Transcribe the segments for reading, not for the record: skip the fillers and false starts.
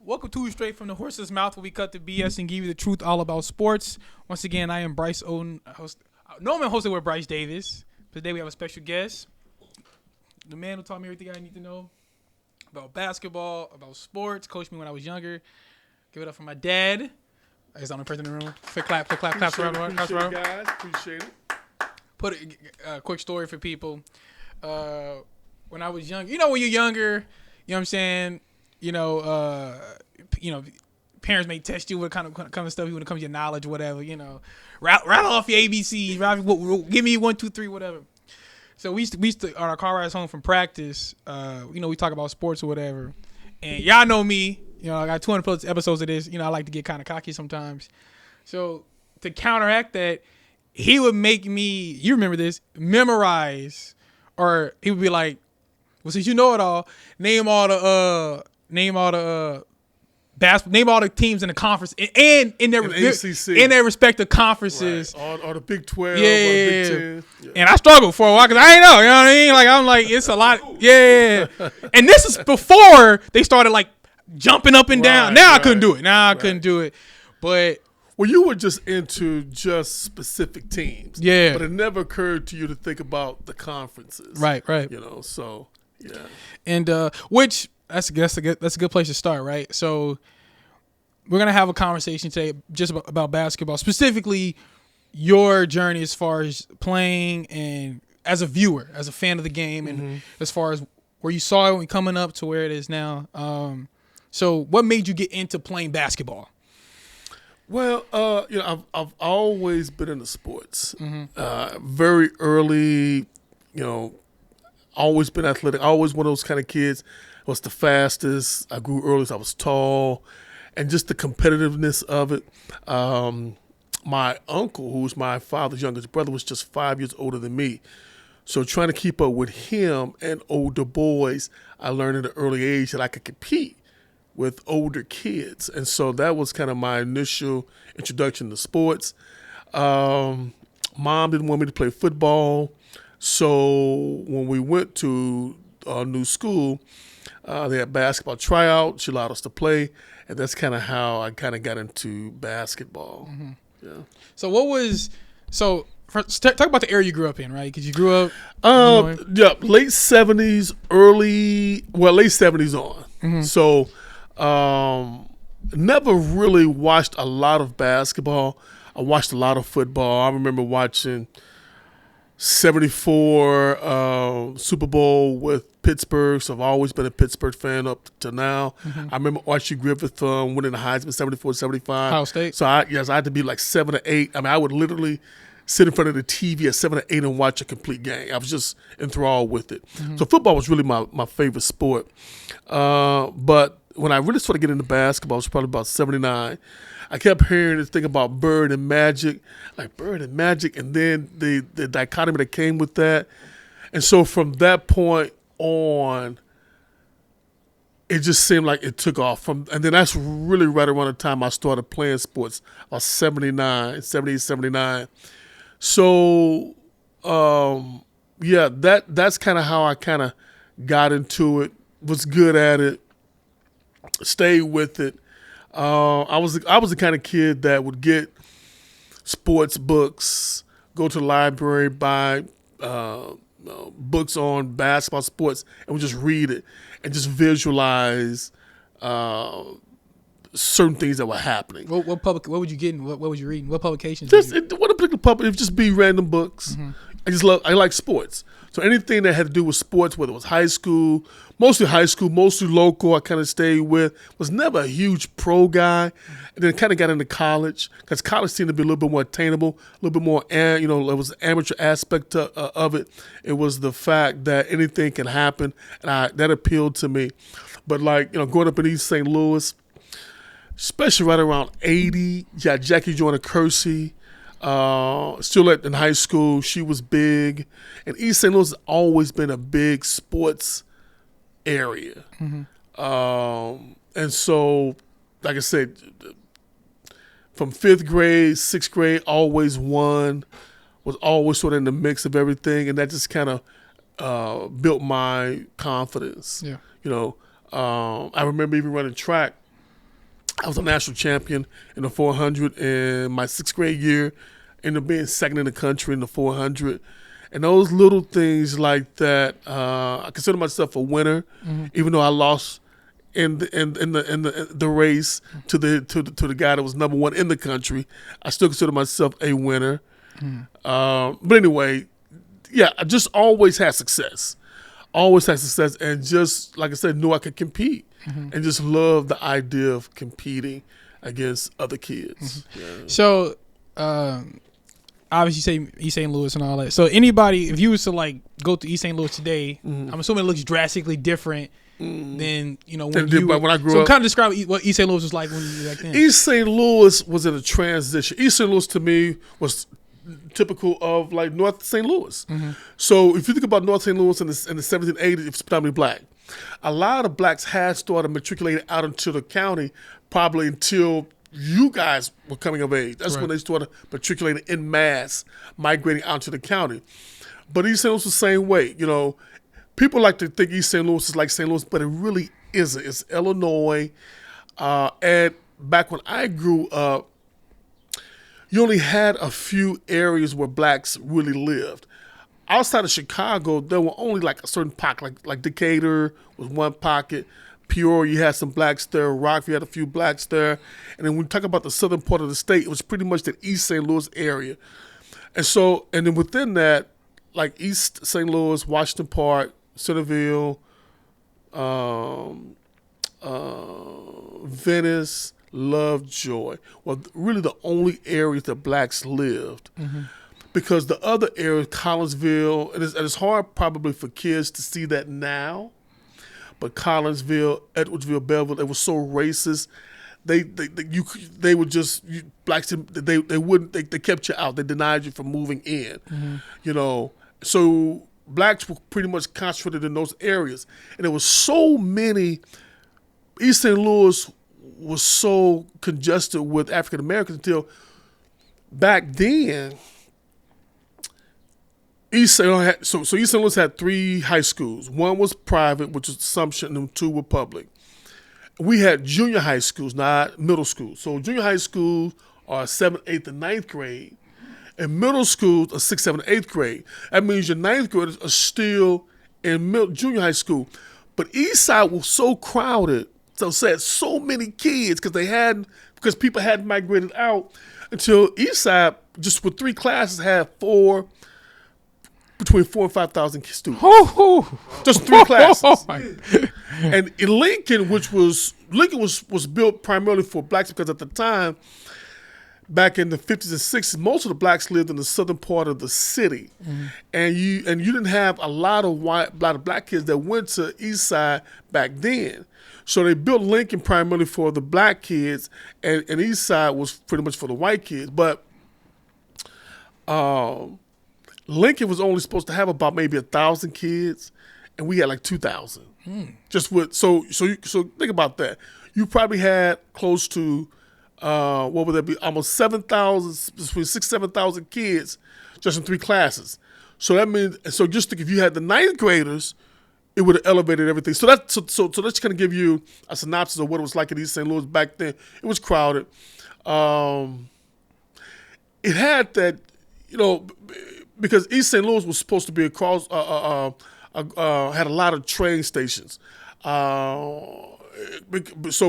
Welcome to Straight from the Horse's Mouth, where we cut the BS and give you the truth all about sports. Once again, I am Bryce Oden. Normally I'm hosted with Bryce Davis. Today we have a special guest, the man who taught me everything I need to know about basketball, about sports, coached me when I was younger. Give it up for my dad. He's the only person in the room. Clap around. Appreciate it, guys. Appreciate it. Put a quick story for people. When I was young, when you're younger, you know what I'm saying? Parents may test you with kind of stuff when it comes to your knowledge or whatever, rattle off your ABCs, give me 1, 2, 3, whatever. So we used to on our car rides home from practice, we talk about sports or whatever. And y'all know me, I got 200 plus episodes of this, I like to get kind of cocky sometimes. So to counteract that, he would make me, you remember this, memorize, or he would be like, well, since you know it all, name all the teams in the conference and in their respective conferences. Right. Or the Big 12 yeah. or the Big 10. Yeah. And I struggled for a while because I ain't know, you know what I mean? Like, I'm like, it's a lot. Yeah. And this is before they started, like, jumping up and down. Now I couldn't do it. I couldn't do it. But... Well, you were just into just specific teams. Yeah. But it never occurred to you to think about the conferences. Right. So, yeah. And, which... That's a good place to start, right? So we're gonna have a conversation today just about basketball, specifically your journey as far as playing and as a viewer, as a fan of the game, and as far as where you saw it when coming up to where it is now. So what made you get into playing basketball? Well, I've always been into sports. Very early, always been athletic. Always one of those kind of kids. I was the fastest. I grew early, so I was tall. And just the competitiveness of it. My uncle, who was my father's youngest brother, was just 5 years older than me. So trying to keep up with him and older boys, I learned at an early age that I could compete with older kids. And so that was kind of my initial introduction to sports. Mom didn't want me to play football. So when we went to a new school, they had basketball tryout. She allowed us to play, and that's kind of how I kind of got into basketball. Yeah. So talk about the area you grew up in, right? Because you grew up. Late 70s, late 70s on. So, never really watched a lot of basketball. I watched a lot of football. I remember watching 74 Super Bowl with Pittsburgh, so I've always been a Pittsburgh fan up to now. I remember Archie Griffith winning the Heisman 74, 75. Ohio State. So I had to be like 7 or 8. I mean, I would literally sit in front of the TV at 7 or 8 and watch a complete game. I was just enthralled with it. So football was really my favorite sport. But when I really started getting into basketball, it was probably about 79. I kept hearing this thing about Bird and Magic, and then the dichotomy that came with that. And so from that point on, it just seemed like it took off. And then that's really right around the time I started playing sports, about 78, 79. So, that's kind of how I kind of got into it, was good at it, stayed with it. I was the kind of kid that would get sports books, go to the library, buy books on basketball, sports, and would just read it and just visualize certain things that were happening. What would you get? What was you reading? What publications? What a particular public? It would just be random books. I like sports. So anything that had to do with sports, whether it was mostly local, I kind of stayed with. Was never a huge pro guy. And then kind of got into college, because college seemed to be a little bit more attainable, a little bit more, it was the amateur aspect of it. It was the fact that anything can happen, and that appealed to me. But growing up in East St. Louis, especially right around 80, Jackie Joyner Kersey, still in high school, she was big. And East St. Louis has always been a big sports area. And so, like I said, from 5th grade, 6th grade, always won, was always sort of in the mix of everything. And that just kind of built my confidence. Yeah. I remember even running track I was a national champion in the 400 in my 6th grade year. Ended up being second in the country in the 400. And those little things like that, I consider myself a winner, even though I lost in the race to the guy that was number one in the country. I still consider myself a winner. But anyway, yeah, I just always had success. Always had success, and just like I said, knew I could compete, and just loved the idea of competing against other kids. Yeah. So, obviously, you say East St. Louis and all that. So, anybody, if you was to like go to East St. Louis today, I'm assuming it looks drastically different than when I grew up. So, kind of describe what East St. Louis was like when you were back then. East St. Louis was in a transition. East St. Louis to me was typical of like North St. Louis. So if you think about North St. Louis in the 1780s, it's predominantly black. A lot of blacks had started matriculating out into the county probably until you guys were coming of age. That's when they started matriculating in mass, migrating out to the county. But East St. Louis was the same way. People like to think East St. Louis is like St. Louis, but it really isn't. It's Illinois. And back when I grew up, you only had a few areas where blacks really lived. Outside of Chicago, there were only like a certain pocket, like Decatur was one pocket. Peoria, you had some blacks there. Rockville, you had a few blacks there. And then when we talk about the southern part of the state, it was pretty much the East St. Louis area. And then within that, like East St. Louis, Washington Park, Centerville, Venice, Lovejoy. Well, really the only areas that blacks lived. Because the other areas, Collinsville, and it's hard probably for kids to see that now, but Collinsville, Edwardsville, Belleville, they were so racist. They would just blacks. They kept you out. They denied you from moving in. So blacks were pretty much concentrated in those areas, and there was so many. East St. Louis was so congested with African Americans until back then. East St. Louis had 3 high schools. One was private, which was Assumption, and 2 were public. We had junior high schools, not middle schools. So junior high schools are 7th, 8th, and 9th grade, and middle schools are 6th, 7th, 8th grade. That means your 9th graders are still in junior high school. But East Side was so crowded. So many kids because people hadn't migrated out until East Side, just with 3 classes, had between 4,000 and 5,000 students. Just 3 classes. And in Lincoln, was built primarily for blacks because at the time, back in the 50s and 60s, most of the blacks lived in the southern part of the city, and you didn't have a lot of black kids that went to East Side back then. So they built Lincoln primarily for the black kids, and East Side was pretty much for the white kids. But Lincoln was only supposed to have about maybe 1,000 kids, and we had like 2,000. Just with so think about that. You probably had close to what would that be? Almost 7,000, between 6,000-7,000 kids, just in 3 classes. So that means just think if you had the 9th graders, it would have elevated everything. So let's kind of give you a synopsis of what it was like in East St. Louis back then. It was crowded. It had that, because East St. Louis was supposed to be across, had a lot of train stations. So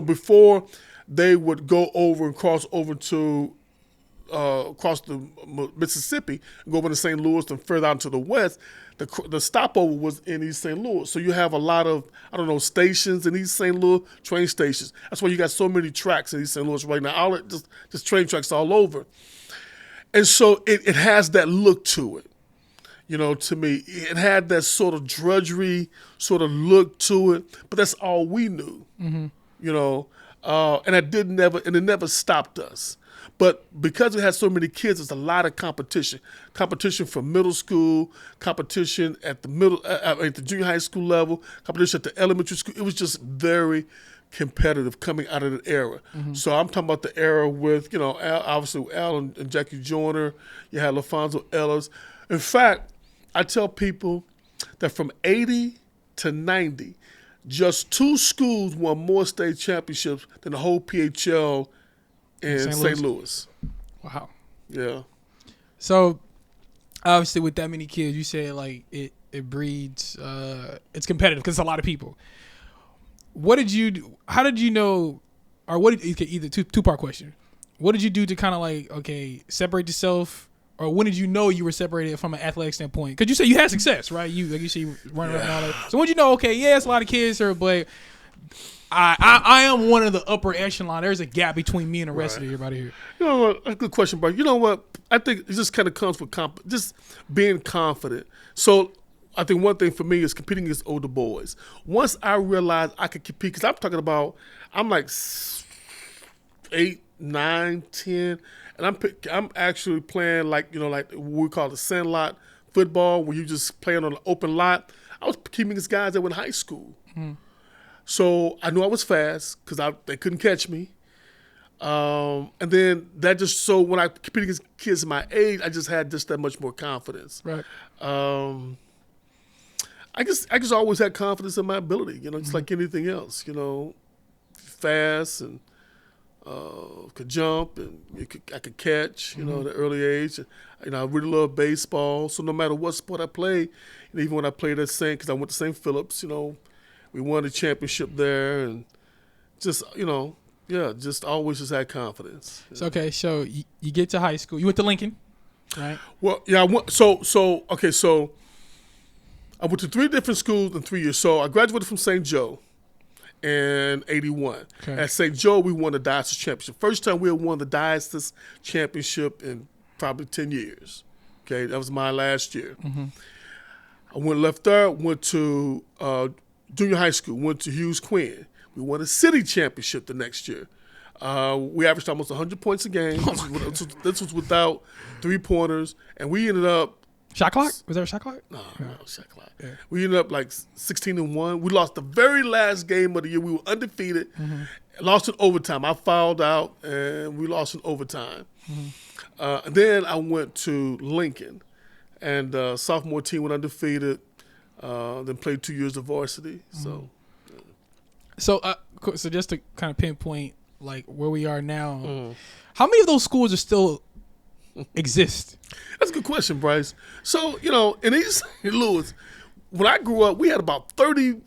before they would go over and cross over to across the Mississippi and go over to St. Louis and further out to the west, the stopover was in East St. Louis. So you have a lot of, stations in East St. Louis, train stations. That's why you got so many tracks in East St. Louis right now. Just train tracks all over. And so it has that look to it. To me, it had that sort of drudgery sort of look to it, but that's all we knew, and it never stopped us. But because we had so many kids, there's a lot of competition from middle school, competition at the junior high school level, competition at the elementary school. It was just very competitive coming out of the era. So I'm talking about the era with, obviously Al and Jackie Joyner. You had LaFonso Ellis. In fact, I tell people that from 80 to 90, just 2 schools won more state championships than the whole PHL in St. Louis. Wow. Yeah. So obviously, with that many kids, you said like it breeds. It's competitive because it's a lot of people. What did you do? How did you know? Or what did either two-part question? What did you do to kind of like separate yourself, or when did you know you were separated from an athletic standpoint? Because you said you had success, right? You say you running around and all that. So when did you know? Okay, yeah, it's a lot of kids here, but I am one of the upper echelon. There's a gap between me and the rest of everybody here. You know what? A good question, bro. You know what? I think it just kind of comes with just being confident. So I think one thing for me is competing against older boys. Once I realized I could compete, because I'm talking about, I'm like 8, 9, 10, and I'm actually playing like what we call the sand lot football, where you just playing on an open lot. I was competing against guys that were in high school. Mm-hmm. So I knew I was fast because they couldn't catch me. And then that just, so when I competed against kids my age, I just had just that much more confidence. Right. I just always had confidence in my ability, just like anything else, fast and could jump and I could catch, at an early age. I really love baseball. So no matter what sport I played, even when I played at St., because I went to St. Philip's, we won the championship there, and just, just always just had confidence. So, okay, so you get to high school. You went to Lincoln, right? Well, yeah, I went, so I went to 3 different schools in 3 years. So I graduated from St. Joe in 81. Okay. At St. Joe, we won the Diocese Championship. First time we had won the Diocese Championship in probably 10 years. Okay, that was my last year. Mm-hmm. I left there, went to junior high school, went to Hughes Quinn. We won a city championship the next year. We averaged almost 100 points a game. This was without 3-pointers, and we ended up. Shot clock? Was there a shot clock? No, shot clock. Yeah. We ended up like 16-1. We lost the very last game of the year. We were undefeated. Mm-hmm. Lost in overtime. I fouled out, and we lost in overtime. Mm-hmm. And then I went to Lincoln, and sophomore team went undefeated. Then played 2 years of varsity. Mm-hmm. So just to kind of pinpoint like where we are now, how many of those schools are still exist? That's a good question, Bryce. So, in East St. Louis, when I grew up, we had about 30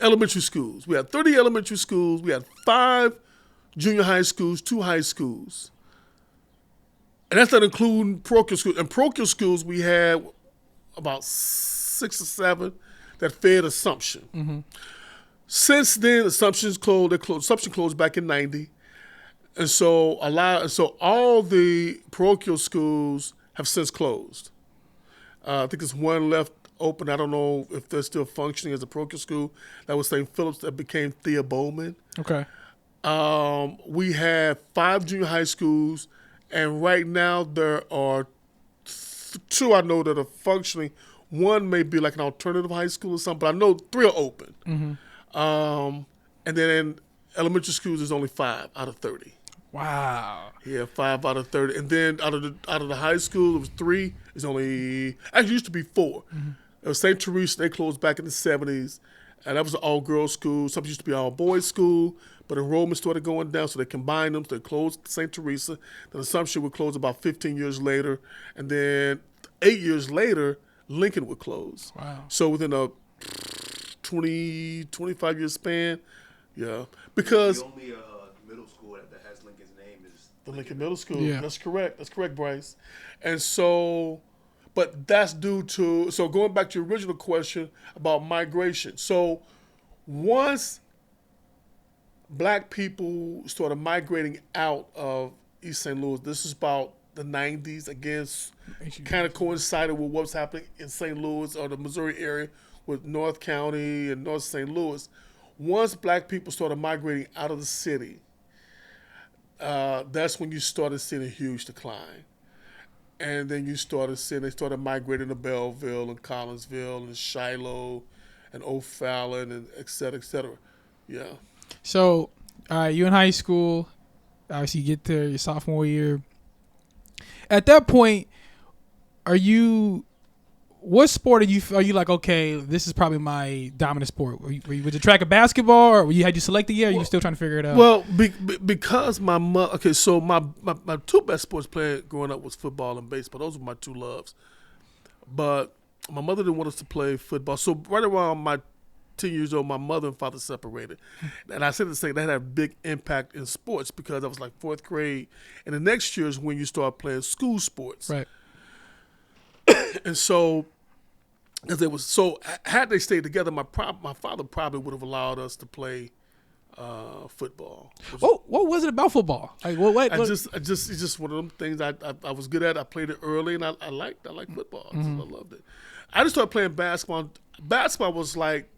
elementary schools. We had 30 elementary schools. We had 5 junior high schools, 2 high schools. And that's not including parochial schools. And parochial schools, we had about 6 or 7 that fed Assumption. Mm-hmm. Since then, Assumption closed. Assumption closed back in 90. And so all the parochial schools have since closed. I think there's one left open. I don't know if they're still functioning as a parochial school. That was St. Philip's that became Thea Bowman. Okay. We have 5 junior high schools, and right now there are 2 I know that are functioning. One may be like an alternative high school or something, but I know 3 are open. Mm-hmm. And then in elementary schools, there's only 5 out of 30. Wow. Yeah, 5 out of 30. And then out of the high school, it was 3. It's only, actually, it used to be 4. Mm-hmm. It was St. Teresa. They closed back in the 70s. And that was an all-girls school. Some used to be all-boys school, but enrollment started going down, so they combined them. So they closed St. Teresa. Then Assumption would close about 15 years later. And then 8 years later, Lincoln would close. Wow. So within a 25-year span, yeah. Because the only middle school that has Lincoln's name is the Lincoln Middle School. Yeah. That's correct. That's correct, Bryce. And so, but that's due to, so going back to your original question about migration. So once black people started migrating out of East St. Louis, this is about the 90s, again, kind of coincided with what's happening in St. Louis or the Missouri area with North County and North St. Louis. Once black people started migrating out of the city, that's when you started seeing a huge decline. And then you started seeing they started migrating to Belleville and Collinsville and Shiloh and O'Fallon and et cetera, et cetera. Yeah. So, you're in high school. Obviously, you get there your sophomore year. At that point, what sport are you like? Okay, this is probably my dominant sport. Was it track and basketball, or had you selected yet? Or you still trying to figure it out? Well, because my mother. Okay, so my two best sports players growing up was football and baseball. Those were my two loves. But my mother didn't want us to play football. So right around my 10 years old, my mother and father separated. And I said to say that had a big impact in sports because I was like fourth grade. And the next year is when you start playing school sports. Right. And so, had they stayed together, my father probably would have allowed us to play football. What was it about football? Like, what? It's just one of them things I was good at. I played it early, and I liked football. I loved it. I just started playing basketball. Basketball was like,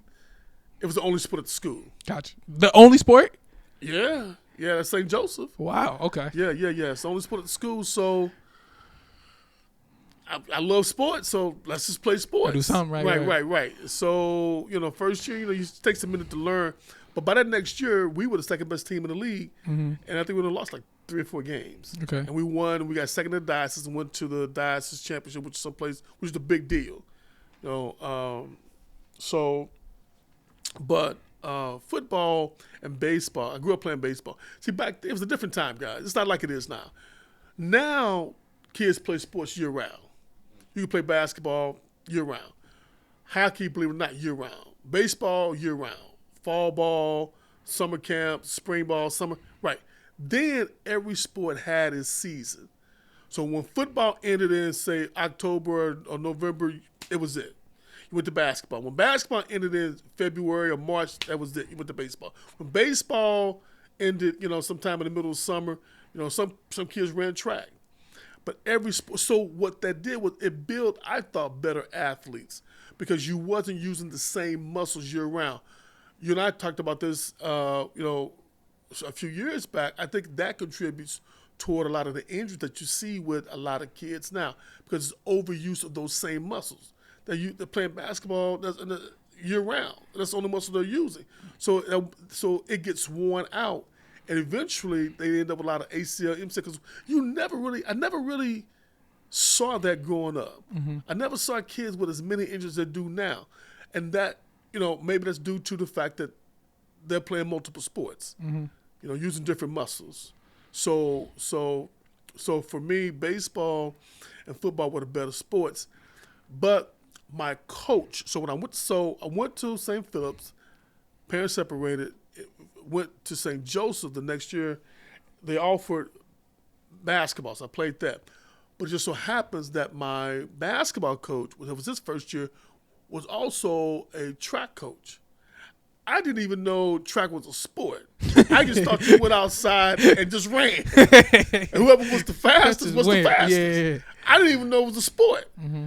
it was the only sport at the school. Gotcha. The only sport? Yeah, that's St. Joseph. Wow. Okay. Yeah. It's the only sport at the school. So I love sports. So let's just play sports. Do something right. So first year, it takes a minute to learn. But by that next year, we were the second best team in the league, and I think we would have lost like 3 or 4 games. Okay. And we won. We got second in the diocese and went to the diocese championship, which is the big deal. But football and baseball, I grew up playing baseball. See, back it was a different time, guys. It's not like it is now. Now, kids play sports year round. You can play basketball year round. Hockey, believe it or not, year round. Baseball year round. Fall ball, summer camp, spring ball, summer. Right. Then every sport had its season. So when football ended in, say, October or November, it was it. You went to basketball. When basketball ended in February or March, that was it. You went to baseball. When baseball ended, sometime in the middle of summer, some kids ran track. But every sport. So what that did was it built, I thought, better athletes because you wasn't using the same muscles year round. You and I talked about this, a few years back. I think that contributes toward a lot of the injuries that you see with a lot of kids now because it's overuse of those same muscles. They're playing basketball year round. That's the only muscle they're using. So it gets worn out, and eventually they end up with a lot of ACL, MCL. Because I never really saw that growing up. Mm-hmm. I never saw kids with as many injuries as they do now, and that maybe that's due to the fact that they're playing multiple sports, using different muscles. So for me, baseball and football were the better sports, but my coach. So when I went to St. Philip's, parents separated, went to St. Joseph the next year. They offered basketball, so I played that. But it just so happens that my basketball coach, it was his first year, was also a track coach. I didn't even know track was a sport. I just thought you went outside and just ran. And whoever was the fastest was the fastest. Yeah. I didn't even know it was a sport. Mm-hmm.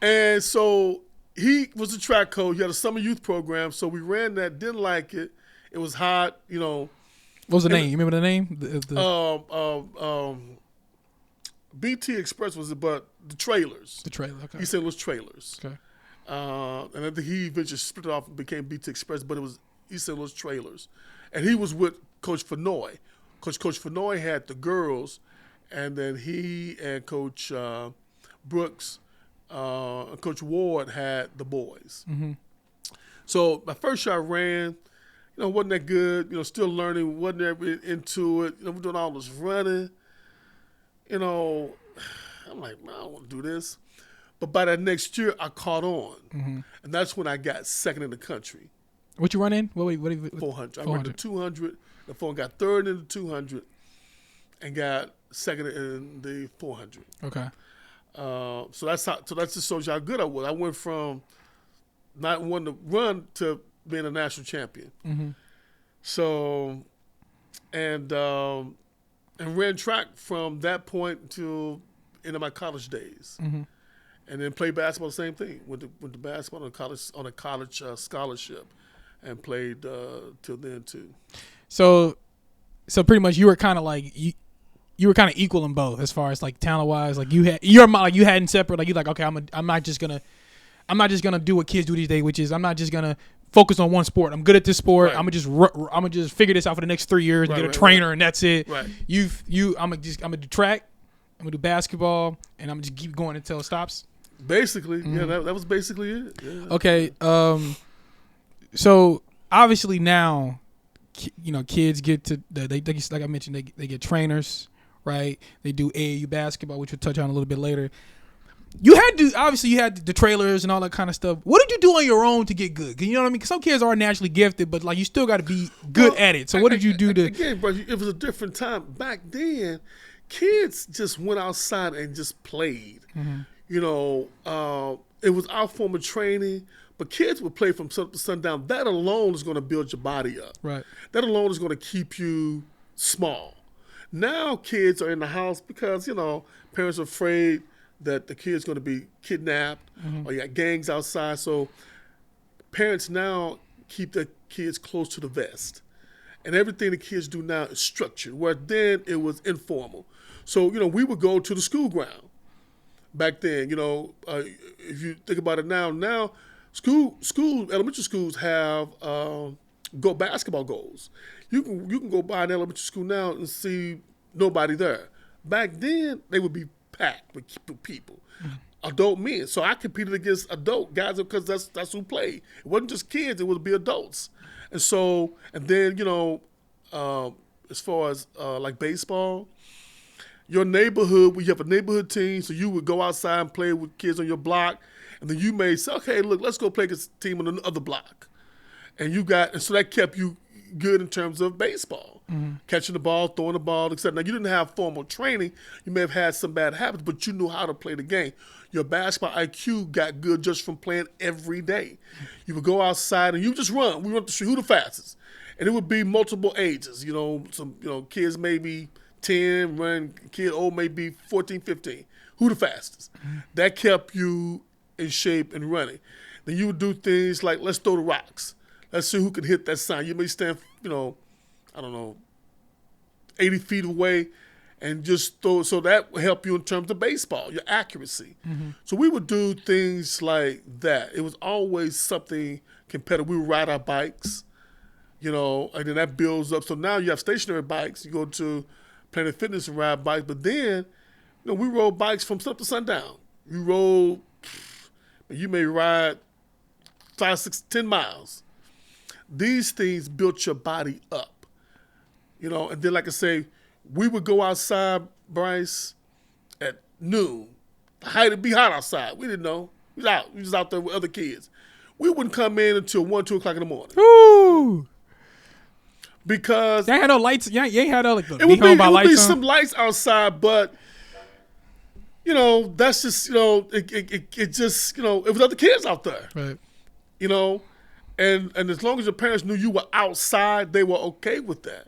And so he was a track coach. He had a summer youth program. So we ran that, didn't like it. It was hot, What was the name? You remember the name? BT Express was it, but the trailers. The trailer, okay. East St. Louis trailers. Okay. And I think he eventually split it off and became BT Express, but it was East St. Louis trailers. And he was with Coach Fenoy. Coach Fenoy had the girls, and then he and Coach Brooks, Coach Ward had the boys. Mm-hmm. So my first shot ran, wasn't that good. Still learning, wasn't that into it. We're doing all this running. I'm like, man, I don't want to do this. But by that next year, I caught on, and that's when I got second in the country. What you run in? What 400. I ran the 200. The 400 got third in the 200, and got second in the 400. Okay. So that's just shows you how good I was. I went from not wanting to run to being a national champion. Mm-hmm. So, and ran track from that point till into my college days. Mm-hmm. And then played basketball, the same thing. Went to basketball on a college scholarship, and played till then too. So pretty much you were kind of like you were kind of equal in both as far as like talent wise. Like you hadn't separate. Like you're like, okay, I'm not just gonna do what kids do these days, which is I'm not just gonna focus on one sport. I'm good at this sport. Right. I'm gonna just figure this out for the next 3 years and get a trainer, and that's it. Right. I'm gonna do track. I'm gonna do basketball, and I'm gonna just keep going until it stops. Basically, yeah, that was basically it. Yeah. Okay, so obviously now, kids get to they like I mentioned, they get trainers, right? They do AAU basketball, which we'll touch on a little bit later. You had the trailers and all that kind of stuff. What did you do on your own to get good? 'Cause you know what I mean? 'Cause some kids are naturally gifted, but like you still got to be good at it. So what did you do to? Again, bro, it was a different time back then. Kids just went outside and just played. Mm-hmm. It was our form of training, but kids would play from sun up to sundown. That alone is going to build your body up. Right. That alone is going to keep you small. Now kids are in the house because parents are afraid that the kid's going to be kidnapped, or you got gangs outside. So parents now keep their kids close to the vest. And everything the kids do now is structured, where then it was informal. So, we would go to the school ground back then. If you think about it now elementary schools have basketball goals. You can go by an elementary school now and see nobody there. Back then, they would be packed with people, adult men. So I competed against adult guys because that's who played. It wasn't just kids; it would be adults. And then as far as like baseball, your neighborhood, we have a neighborhood team, so you would go outside and play with kids on your block, and then you may say, okay, look, let's go play against a team on the other block, and so that kept you good in terms of baseball, catching the ball, throwing the ball, etc. Now you didn't have formal training; you may have had some bad habits, but you knew how to play the game. Your basketball IQ got good just from playing every day. You would go outside and you just run. We run the street, who the fastest? And it would be multiple ages. Some kids maybe 10, kid old maybe 14, 15. Who the fastest? That kept you in shape and running. Then you would do things like, let's throw the rocks. Let's see who can hit that sign. You may stand, 80 feet away and just throw. So that will help you in terms of baseball, your accuracy. So we would do things like that. It was always something competitive. We would ride our bikes, and then that builds up. So now you have stationary bikes. You go to Planet Fitness and ride bikes. But then, we rode bikes from sun up to sundown. You may ride 5, 6, 10 miles. These things built your body up, and then like I say, we would go outside, Bryce, at noon. It'd be hot outside. We didn't know. We was out there with other kids. We wouldn't come in until 1, 2 o'clock in the morning. Ooh. Because you ain't had no lights. You ain't had no it would be some lights outside, but that's just it just it was other kids out there. Right. And as long as your parents knew you were outside, they were okay with that.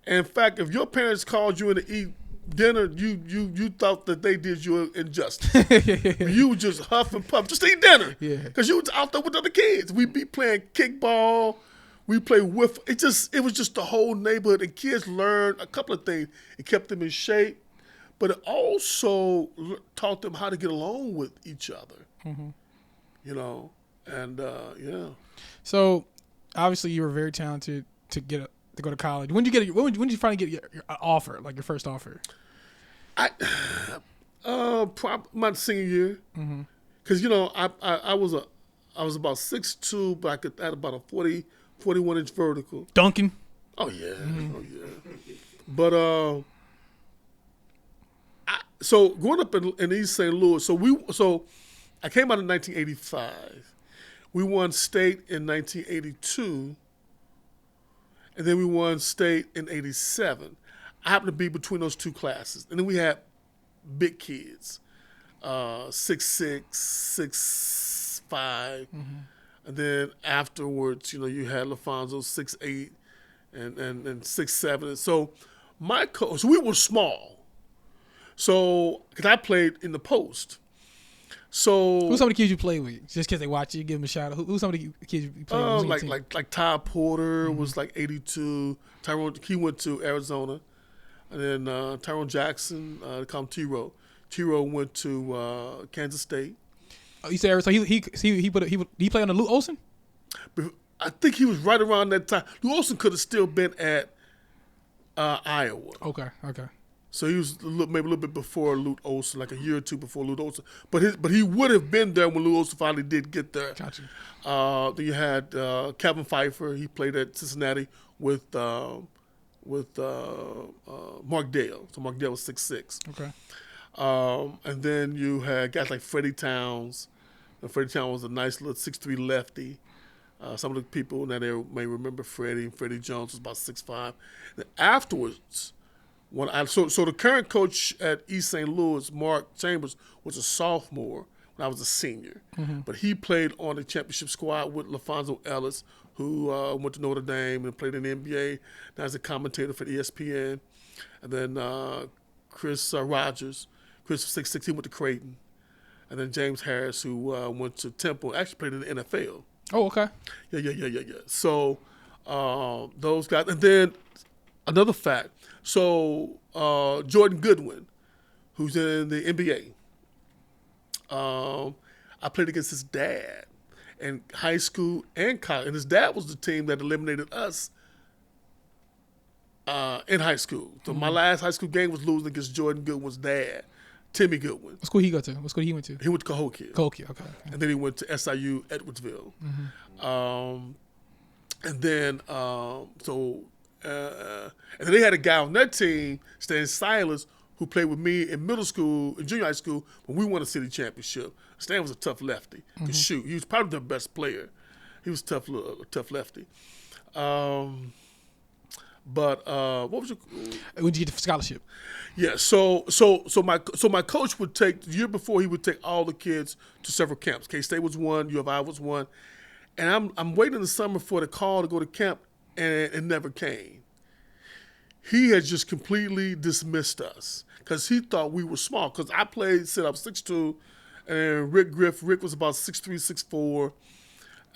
And in fact, if your parents called you in to eat dinner, you thought that they did you an injustice. You would just huff and puff, just eat dinner. Yeah. Because you was out there with other kids. We'd be playing kickball. We play with it was just the whole neighborhood. And kids learned a couple of things. It kept them in shape, but it also taught them how to get along with each other. And yeah. So obviously you were very talented to go to college. When did you finally get your offer, like your first offer? My senior year, because I was about 6'2", but I had about a 41-inch vertical. Dunking. Oh yeah, But so growing up in East St. Louis, so I came out in 1985. We won state in 1982, and then we won state in 87. I happened to be between those two classes. And then we had big kids, 6'6", 6'5". And then afterwards, you had LaFonso 6'8", and 6'7". So so we were small. So, because I played in the post. So who's some of the kids you play with? Just because they watch you, give them a shout out. Who's some of the kids you play with? Like Ty Porter was like 82. Tyrone, he went to Arizona, and then Tyrone Jackson, they call him T-Row. T-Row went to Kansas State. Oh, you say Arizona? He played under Lou Olson? I think he was right around that time. Lou Olson could have still been at Iowa. Okay. So he was maybe a little bit before Lute Olson, like a year or two before Lute Olson. But he would have been there when Lute Olson finally did get there. Gotcha. Then you had Kevin Pfeiffer. He played at Cincinnati with Mark Dale. So Mark Dale was 6'6". Okay. And then you had guys like Freddie Towns. And Freddie Towns was a nice little 6'3" lefty. Some of the people now they may remember Freddie. Freddie Jones was about 6'5". Then afterwards, so the current coach at East St. Louis, Mark Chambers, was a sophomore when I was a senior. Mm-hmm. But he played on the championship squad with LaFonso Ellis, who went to Notre Dame and played in the NBA. Now he's a commentator for ESPN. And then Chris Rogers. Chris was 6'6", he went to Creighton. And then James Harris, who went to Temple, actually played in the NFL. Oh, okay. Yeah. So those guys. And then another fact. So Jordan Goodwin, who's in the NBA, I played against his dad in high school and college. And his dad was the team that eliminated us in high school. So my last high school game was losing against Jordan Goodwin's dad, Timmy Goodwin. What school he go to? What school he went to? He went to Cahokia. Cahokia, okay. And then he went to SIU Edwardsville. And then and then they had a guy on that team, Stan Silas, who played with me in middle school, in junior high school, when we won a city championship. Stan was a tough lefty. Could shoot. He was probably their best player. He was a tough lefty. But what was your? When did you get the scholarship? Yeah, so my coach would take the year before, he would take all the kids to several camps. K-State was one, U of I was one, and I'm waiting in the summer for the call to go to camp, and it never came. He had just completely dismissed us because he thought we were small. Because I played, said I was 6'2", and Rick was about 6'3", 6'4",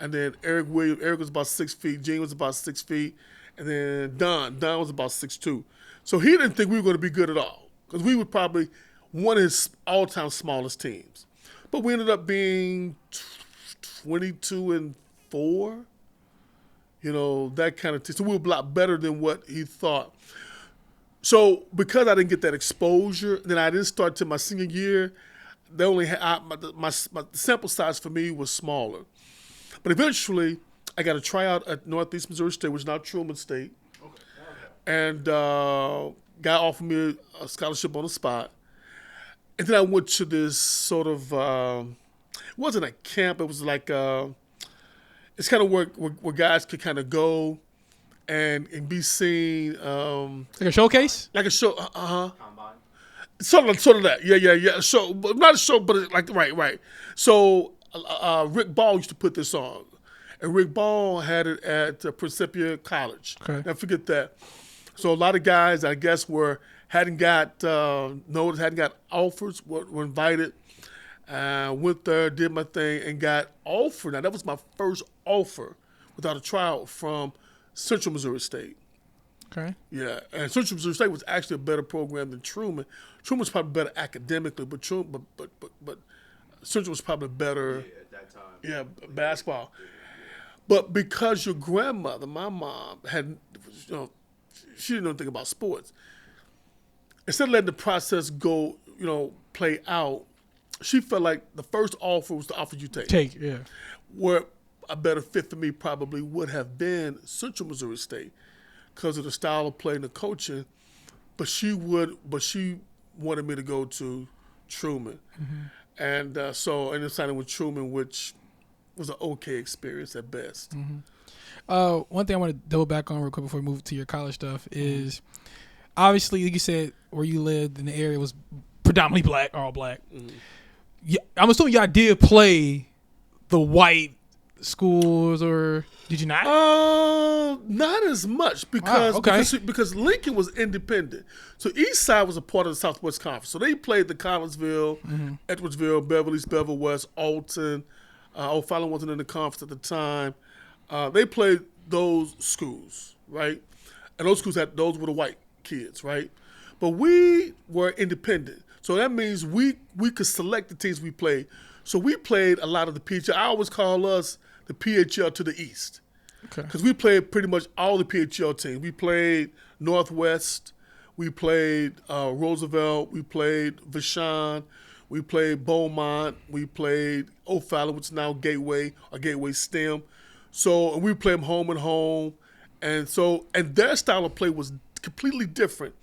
and then Eric was about 6 feet, Gene was about 6 feet, and then Don was about 6'2". So he didn't think we were going to be good at all because we were probably one of his all-time smallest teams. But we ended up being 22-4, that kind of thing. So we were a lot better than what he thought. So because I didn't get that exposure, then I didn't start till my senior year. They only had my sample size for me was smaller. But eventually, I got a tryout at Northeast Missouri State, which is now Truman State. And guy offered me a scholarship on the spot. And then I went to this sort of, it wasn't a camp, it was like, it's kind of where guys could kind of go and be seen. Like a showcase? Like a show, Combine. Sort of that, yeah. So, but not a show, but like, right. So Rick Ball used to put this on. And Rick Ball had it at Principia College. Okay. Now forget that. So a lot of guys, I guess, hadn't got offers, were invited, went there, did my thing, and got offered. Now that was my first offer without a tryout from Central Missouri State. Okay. Yeah, and Central Missouri State was actually a better program than Truman. Truman was probably better academically, but Central was probably better. Yeah, at that time. Yeah, basketball. But because your grandmother, my mom, she didn't know anything about sports. Instead of letting the process go, play out, she felt like the first offer was the offer you take. Yeah. Where a better fit for me probably would have been Central Missouri State because of the style of play and the coaching. But she wanted me to go to Truman. And so I ended up signing with Truman, which was an okay experience at best. One thing I want to double back on real quick before we move to your college stuff is obviously, like you said, where you lived in the area was predominantly black, all black. Yeah, I'm assuming y'all did play the white schools, or did you not? Not as much because Lincoln was independent. So East Side was a part of the Southwest Conference. So they played the Collinsville, Edwardsville, Beverly East, Beverly West, Alton. O'Fallon wasn't in the conference at the time. They played those schools, right? And those schools those were the white kids, right? But we were independent. So that means we could select the teams we played. So we played a lot of the PHL. I always call us the PHL to the East. Okay. Because we played pretty much all the PHL teams. We played Northwest. We played Roosevelt. We played Vashon. We played Beaumont. We played O'Fallon, which is now Gateway or Gateway STEM. So and we played them home and home. And their style of play was completely different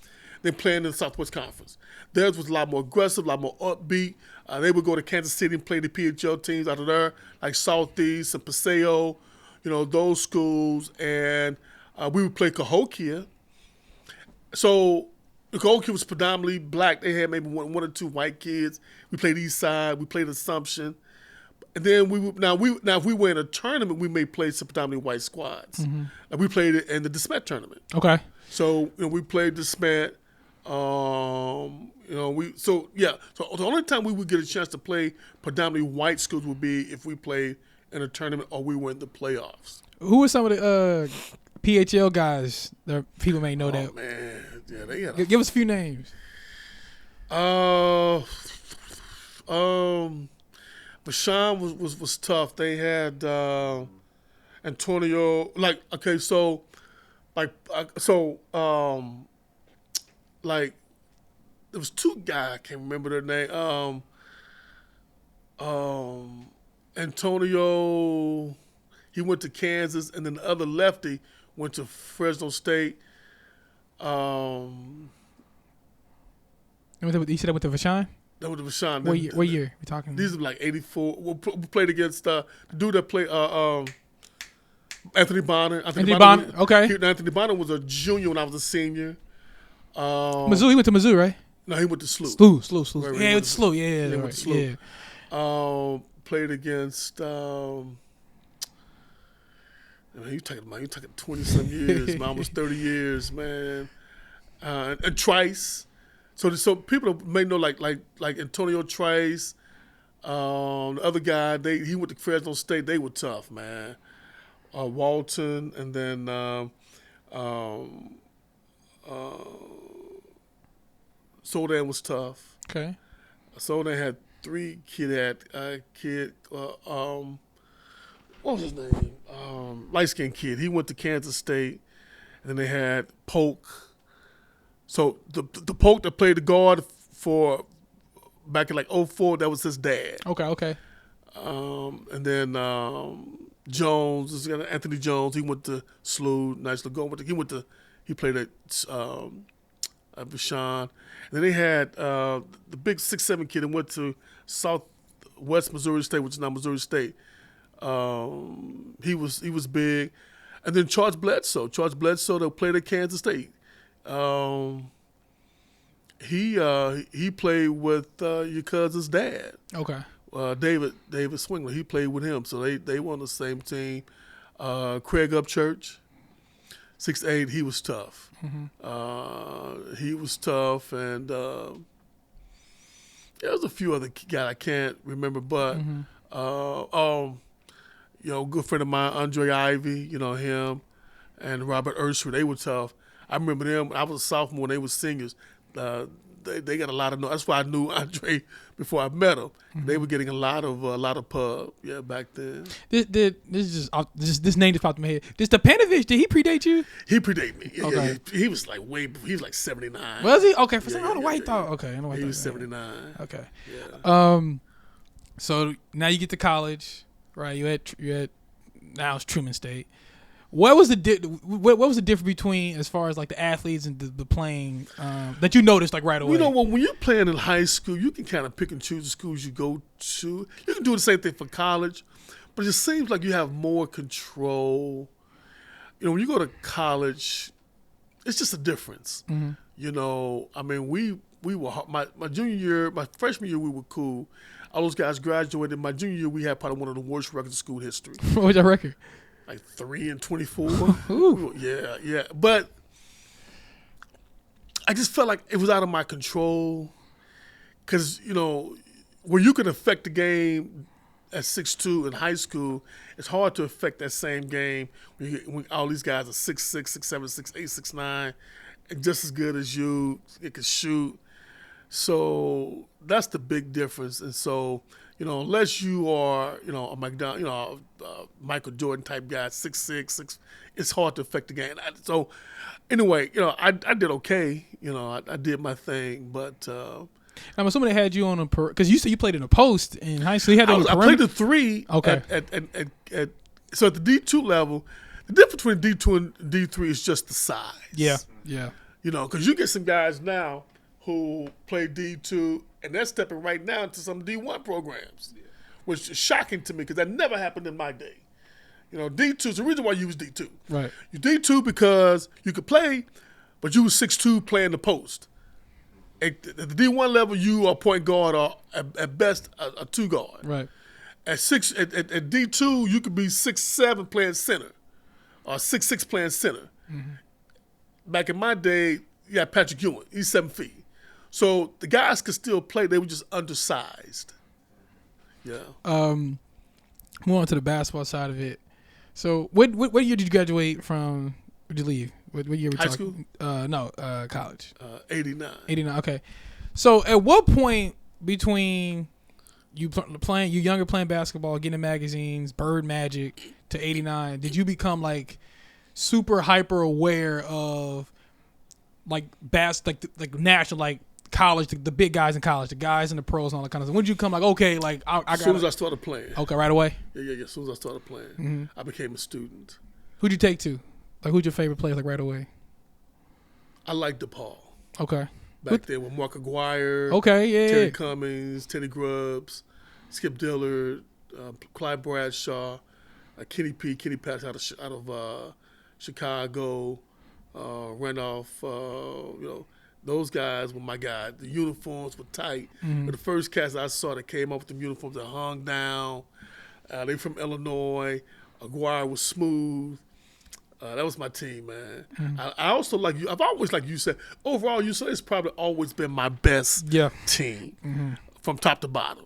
than playing in the Southwest Conference. Theirs was a lot more aggressive, a lot more upbeat. They would go to Kansas City and play the PHL teams out of there, like Southeast and Paseo, those schools. And we would play Cahokia. So Cahokia was predominantly black. They had maybe one or two white kids. We played East Side. We played Assumption. And then if we were in a tournament, we may play some predominantly white squads. Mm-hmm. And we played it in the DeSmet tournament. Okay. So we played DeSmet. So the only time we would get a chance to play predominantly white schools would be if we played in a tournament or we were in the playoffs. Who are some of the PHL guys that people may know that? Oh man, yeah, they got. Give us a few names. Vashon was tough. They had Antonio. There was two guys, I can't remember their name. Antonio, he went to Kansas, and then the other lefty went to Fresno State. You said that with the Vashon? That was the Vashon. What year we talking? These are like 84. We played against the dude that played Anthony Bonner. Anthony Bonner, okay. Anthony Bonner was a junior when I was a senior. Mizzou, he went to Mizzou, right? No, he went to SLU. SLU. Right, Yeah, he went to SLU. Yeah, he went to SLU. Yeah. Played against. You talking 20-some years, man, almost 30 years, man. And Trice. So people may know like Antonio Trice, the other guy. He went to Fresno State. They were tough, man. Walton, and then Soldan was tough. Okay. Soldan had three kid. What was his name? Light-skinned kid. He went to Kansas State, and then they had Polk. So the Polk that played the guard for back in like 2004, that was his dad. Okay. And then Jones, Anthony Jones, he went to SLU, nice Lagoon. He played at Vashon. And then they had the big 6'7" kid that went to Southwest Missouri State, which is now Missouri State. He was big. And then Charles Bledsoe that played at Kansas State. He played with your cousin's dad. Okay. David Swingler. He played with him, so they were on the same team. Craig Upchurch, 6'8". He was tough. Mm-hmm. He was tough, and there was a few other guys I can't remember, but good friend of mine, Andre Ivy, him, and Robert Ursher, they were tough. I remember them. I was a sophomore when they were seniors. They got a lot of. That's why I knew Andre before I met him. Mm-hmm. They were getting a lot of pub. Yeah, back then. This name just popped in my head. This Stepanovich, did he predate you? He predated me. Yeah, okay. Yeah, he was like he was like 79. Was he? Okay, for some reason I don't know why he thought. Okay, I don't know why he thought. was 79. Okay. Yeah. So now you get to college, right? You at now it's Truman State. What was the difference between as far as like the athletes and the playing that you noticed like right away? When you're playing in high school, you can kind of pick and choose the schools you go to. You can do the same thing for college, but it just seems like you have more control. When you go to college, it's just a difference. Mm-hmm. I mean, we were my junior year, my freshman year we were cool. All those guys graduated. My junior year we had probably one of the worst records in school history. What was your record? Like 3-24. Yeah. But I just felt like it was out of my control because, where you can affect the game at 6'2" in high school, it's hard to affect that same game when all these guys are 6'6", 6'7", 6'8", 6'9", and just as good as you. It can shoot. So that's the big difference. And so unless you are, a McDonald, Michael Jordan type guy, 6'6", it's hard to affect the game. So, anyway, I did okay. I did my thing, but I'm assuming they had you on because you said you played in a post in high school. You had I played the 3. Okay. So at the D2 level, the difference between D2 and D3 is just the size. Yeah. Because you get some guys now who play D2 and they're stepping right now into some D1 programs, which is shocking to me because that never happened in my day. D2 is the reason why you use D2. Right. You D2 because you could play, but you was 6'2" playing the post. At the D1 level, you are point guard or at best a 2 guard. Right. At D2, you could be 6'7" playing center, or 6'6" playing center. Mm-hmm. Back in my day, you had Patrick Ewing. He's 7 feet. So the guys could still play. They were just undersized. Yeah. More on to the basketball side of it. So what year did you graduate from? Did you leave? What year were we talking? High school? College. 89. 89. Okay. So at what point between you younger playing basketball, getting in magazines, Bird Magic to 89, did you become like super hyper aware of like national, like college, the big guys in college, the guys in the pros and all that kind of stuff? When did you come like, okay, like I got? As soon as I started playing. Okay, right away. Yeah. As soon as I started playing, mm-hmm. I became a student. Who'd you take to? Like, who's your favorite player? Like right away. I like DePaul. Okay. Back there with Mark Aguirre. Okay, yeah. Terry Cummings, Teddy Grubbs, Skip Dillard, Clyde Bradshaw, Kenny Patch out of Chicago, Randolph. Those guys were my guys. The uniforms were tight. Mm-hmm. But the first cast I saw that came up with the uniforms that hung down. They from Illinois. Aguirre was smooth. That was my team, man. Mm-hmm. I also like you. I've always, like you said, overall, UCLA's probably always been my best team mm-hmm. from top to bottom.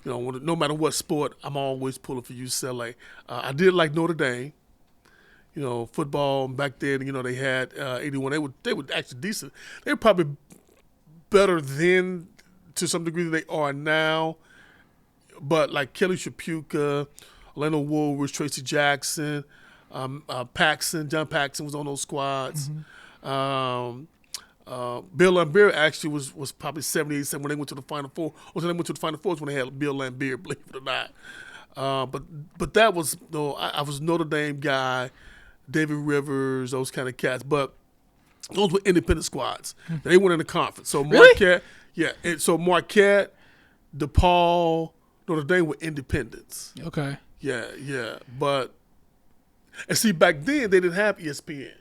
No matter what sport, I'm always pulling for UCLA. I did like Notre Dame. Football back then. They had 81. They were actually decent. They were probably better then to some degree than they are now. But like Kelly Shapuka, Orlando Woolridge, Tracy Jackson. John Paxson was on those squads. Mm-hmm. Bill Laimbeer actually was probably 78 when they went to the Final Four. Or when they went to the Final Fours when they had Bill Laimbeer, believe it or not. But that was I was a Notre Dame guy, David Rivers, those kind of cats. But those were independent squads. Mm-hmm. They went in the conference. So Marquette, so Marquette, DePaul, Notre Dame were independents. Okay. Yeah. And see, back then they didn't have ESPN,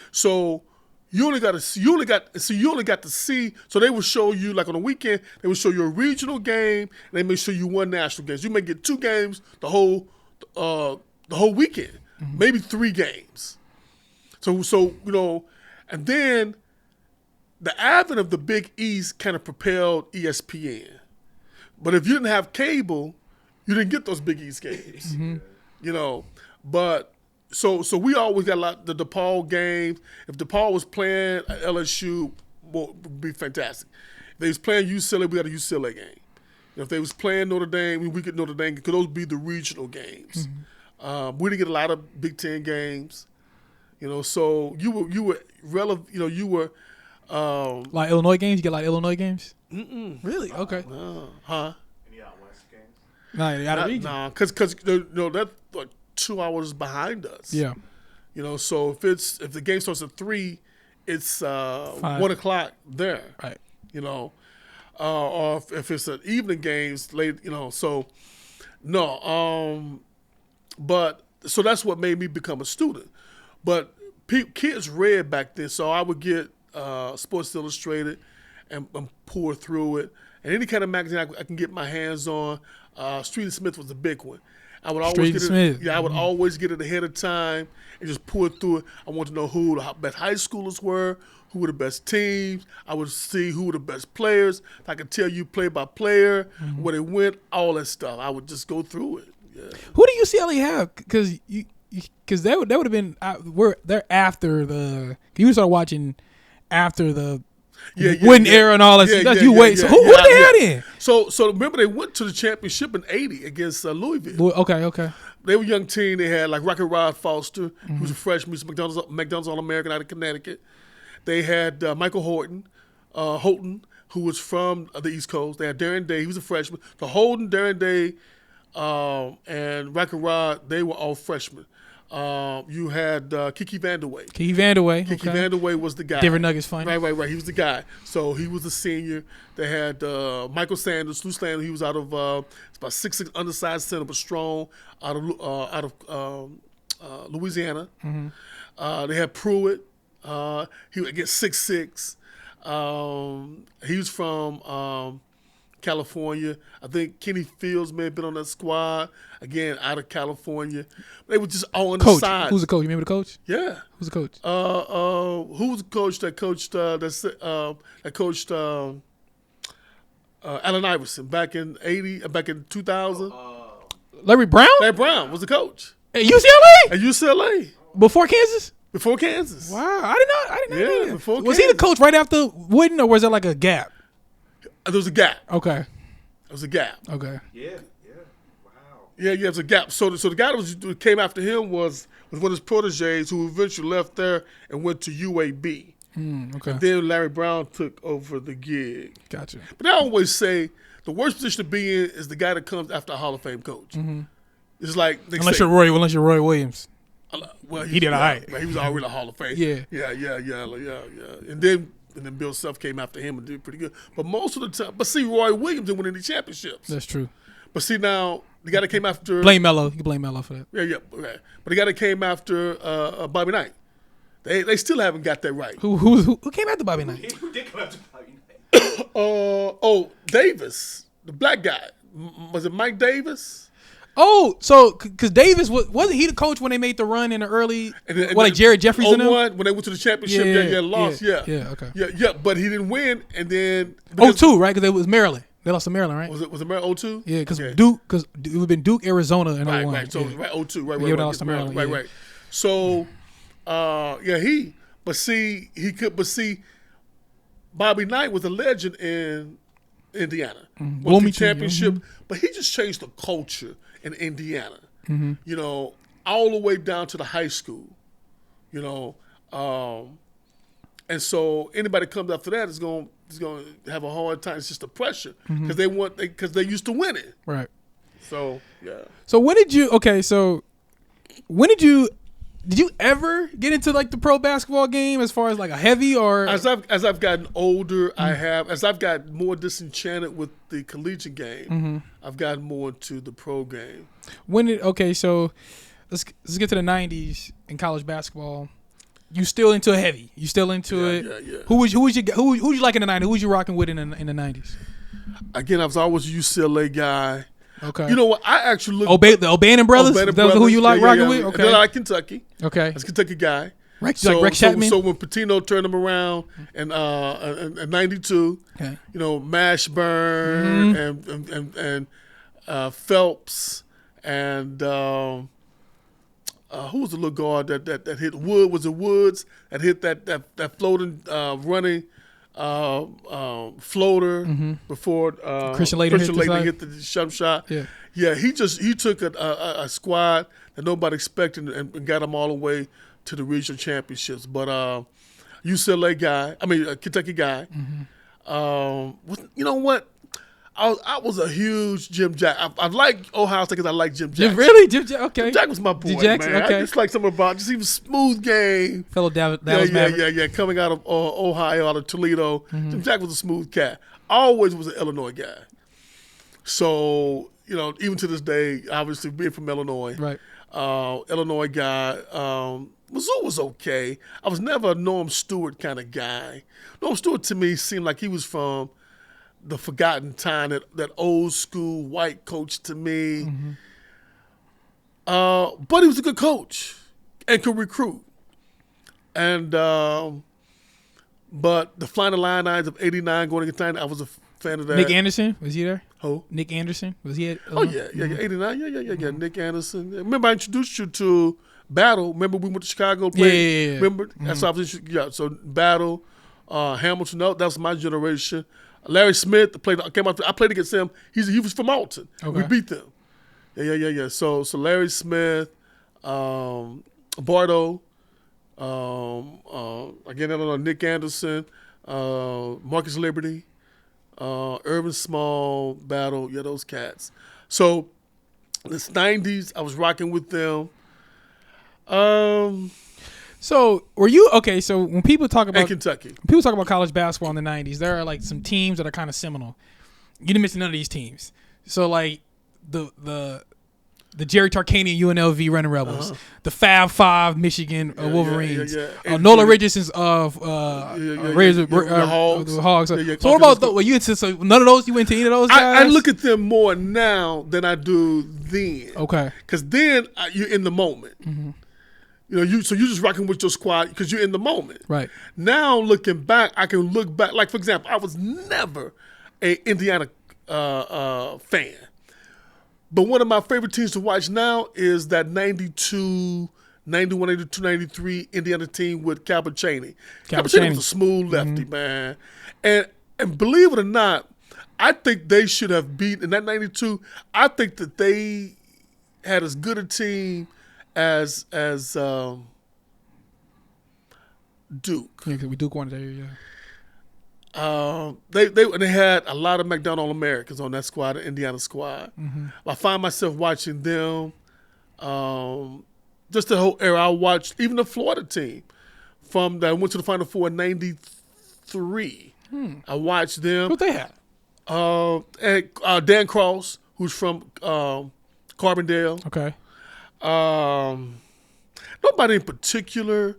so you only got to see. So they would show you, like on the weekend, they would show you a regional game, and they may show you one national game. So you may get 2 games the whole weekend, mm-hmm. maybe 3 games. So and then the advent of the Big East kind of propelled ESPN. But if you didn't have cable, you didn't get those Big East games. Mm-hmm. But. So we always got a lot the DePaul games. If DePaul was playing at LSU, would be fantastic. If they was playing UCLA, we got a UCLA game. If they was playing Notre Dame, we get Notre Dame because those would be the regional games. Mm-hmm. We didn't get a lot of Big Ten games. So you were relevant. You were like Illinois games. You get like Illinois games. Mm-mm. Really? Okay. Huh? Any out west games? No, out of region. Nah, because that's like 2 hours behind us. Yeah. So if the game starts at 3, it's 1 o'clock there. Right. Or if it's an evening games late. So no. But so that's what made me become a student. But kids read back then, so I would get Sports Illustrated and pour through it, and any kind of magazine I can get my hands on. Street and Smith was a big one. I would always get it. Yeah, I would always get it ahead of time and just pour it through it. I want to know who the best high schoolers were, who were the best teams. I would see who were the best players. If I could tell you player by player, where they went, all that stuff. I would just go through it. Yeah. Who do UCLA have? Because that would have been they're after the. You started watching after the wooden era and all that. That's you wait. So who they had in? So remember they went to the championship in '80 against Louisville. Okay. They were a young team. They had like Rocket Rod Foster, who was a freshman, he was McDonald's All-American out of Connecticut. They had Michael Holton, who was from the East Coast. They had Darren Day, he was a freshman. So Holton, Darren Day, and Rocket Rod, they were all freshmen. You had Kiki Vanderway. Kiki Vanderway. Kiki Vanderway was the guy. Denver Nuggets fan. Right. He was the guy. So he was a senior. They had Michael Sanders, Lou Sanders. He was out of it's about 6'6", undersized center, but strong, out of Louisiana. They had Pruitt. He would get 6'6". He was from California. I think Kenny Fields may have been on that squad. Again, out of California. They were just all on the side. Who's the coach? You remember the coach? Yeah. Who's the coach? Who was the coach that coached Allen Iverson back in back in 2000? Larry Brown? Larry Brown was the coach. At UCLA? At UCLA. Before Kansas? Before Kansas. Wow. I did not know that. Before Was he the coach right after Wooden, or was there like a gap? There was a gap. Okay. There was a gap. Okay. Yeah. Wow. Yeah, it was a gap. So the guy that came after him was one of his proteges who eventually left there and went to UAB. Okay. And then Larry Brown took over the gig. Gotcha. But I always say the worst position to be in is the guy that comes after a Hall of Fame coach. It's like unless you're Roy Williams. Well, he did all right. He was already a Hall of Fame. Yeah. And then Bill Self came after him and did pretty good. But most of the time, see, Roy Williams didn't win any championships. That's true. But see, now the guy that came after blame Melo. You can blame Melo for that. Yeah. Okay. But the guy that came after Bobby Knight, they still haven't got that right. Who came after Bobby Knight? Who did come after Bobby Knight? Davis, the black guy. Was it Mike Davis? Oh, so because Davis wasn't he the coach when they made the run in the early? Like Jared Jeffries and them? When they went to the championship, lost. Yeah. But he didn't win, and then 02, right? Because it was Maryland. They lost to Maryland, right? Was it Maryland 02? Yeah, because Duke, because it would have been Duke, Arizona, and 01. Right. So 02, right. They lost to Maryland. Right. So, Bobby Knight was a legend in Indiana. Won the championship, but he just changed the culture in Indiana. You know, all the way down to the high school. You know, and so anybody comes after that is going to have a hard time. It's just the pressure because they used to win it. Right. So yeah. So did you ever get into like the pro basketball game as far as like a heavy or as I've gotten older, I have as I've gotten more disenchanted with the collegiate game, I've gotten more into the pro game. So let's get to the 90s in college basketball. You still into a heavy? You still into it? Yeah. Who was you like in the 90s? Who was you rocking with in the 90s? Again, I was always a UCLA guy. Okay. You know what? I actually looked the O'Bannon brothers. Those who you like rocking with? Okay. And then I like Kentucky. Okay. That's a Kentucky guy. Like Rex Chapman. So when Pitino turned him around in '92, okay. You know, Mashburn and Phelps and who was the little guard that hit Wood? Was it Woods that hit that floating running floater before Christian Laettner hit the jump shot? Yeah. He took a squad that nobody expected and got them all the way to the regional championships. But UCLA guy, Kentucky guy. You know what? I was a huge Jim Jackson. I like Ohio State because I like Jim Jackson. Really? Jim Jackson? Okay. Jim Jackson was my boy, Jim Jackson, man. okay. I just like something about he was smooth game. Fellow Dallas Maverick. Yeah. Coming out of Ohio, out of Toledo. Jim Jackson was a smooth cat. Always was an Illinois guy. So, you know, even to this day, obviously being from Illinois. Right. Illinois guy. Mizzou was okay. I was never a Norm Stewart kind of guy. Norm Stewart to me seemed like he was from the forgotten time, that old school white coach to me. But he was a good coach and could recruit. And but the Flying Illini of '89 going to Kentucky, I was a fan of that. Nick Anderson, was he there? Who? Nick Anderson, was he at? Oh yeah, '89, yeah. Nick Anderson. Remember, I introduced you to Battle. Remember, we went to Chicago. Yeah. Remember, that's how I was. So Battle. Hamilton. No, that was my generation. Larry Smith came out. I played against him. He was from Alton. Okay. We beat them. Yeah. So Larry Smith, Bardo, again, I don't know, Nick Anderson, Marcus Liberty, Irvin Small, Battle. Yeah, those cats. So this 90s, I was rocking with them. So were you okay? So when people talk about Kentucky, when people talk about college basketball in the '90s, there are like some teams that are kind of seminal. You didn't mention none of these teams. So like the Jerry Tarkanian UNLV Running Rebels, the Fab Five Michigan Wolverines, Nola Richardson's of the Hogs. So what about so none of those? You went to any of those guys? I look at them more now than I do then. Okay, because then you're in the moment. Mm-hmm. So you're just rocking with your squad because you're in the moment. Right. Now looking back, I can look back. Like for example, I was never a Indiana fan. But one of my favorite teams to watch now is that 92, 91, 92, 93 Indiana team with Calvin Chaney. Calvin Chaney was a smooth lefty, man. And believe it or not, I think they should have beaten, in that 92, I think that they had as good a team as Duke. Yeah, we Duke won there, yeah. They had a lot of McDonald Americans on that squad, the Indiana squad. Mm-hmm. I find myself watching them. Just the whole era. I watched even the Florida team from that went to the Final Four in '93. I watched them. What they had? Dan Cross, who's from Carbondale. Okay. Nobody in particular.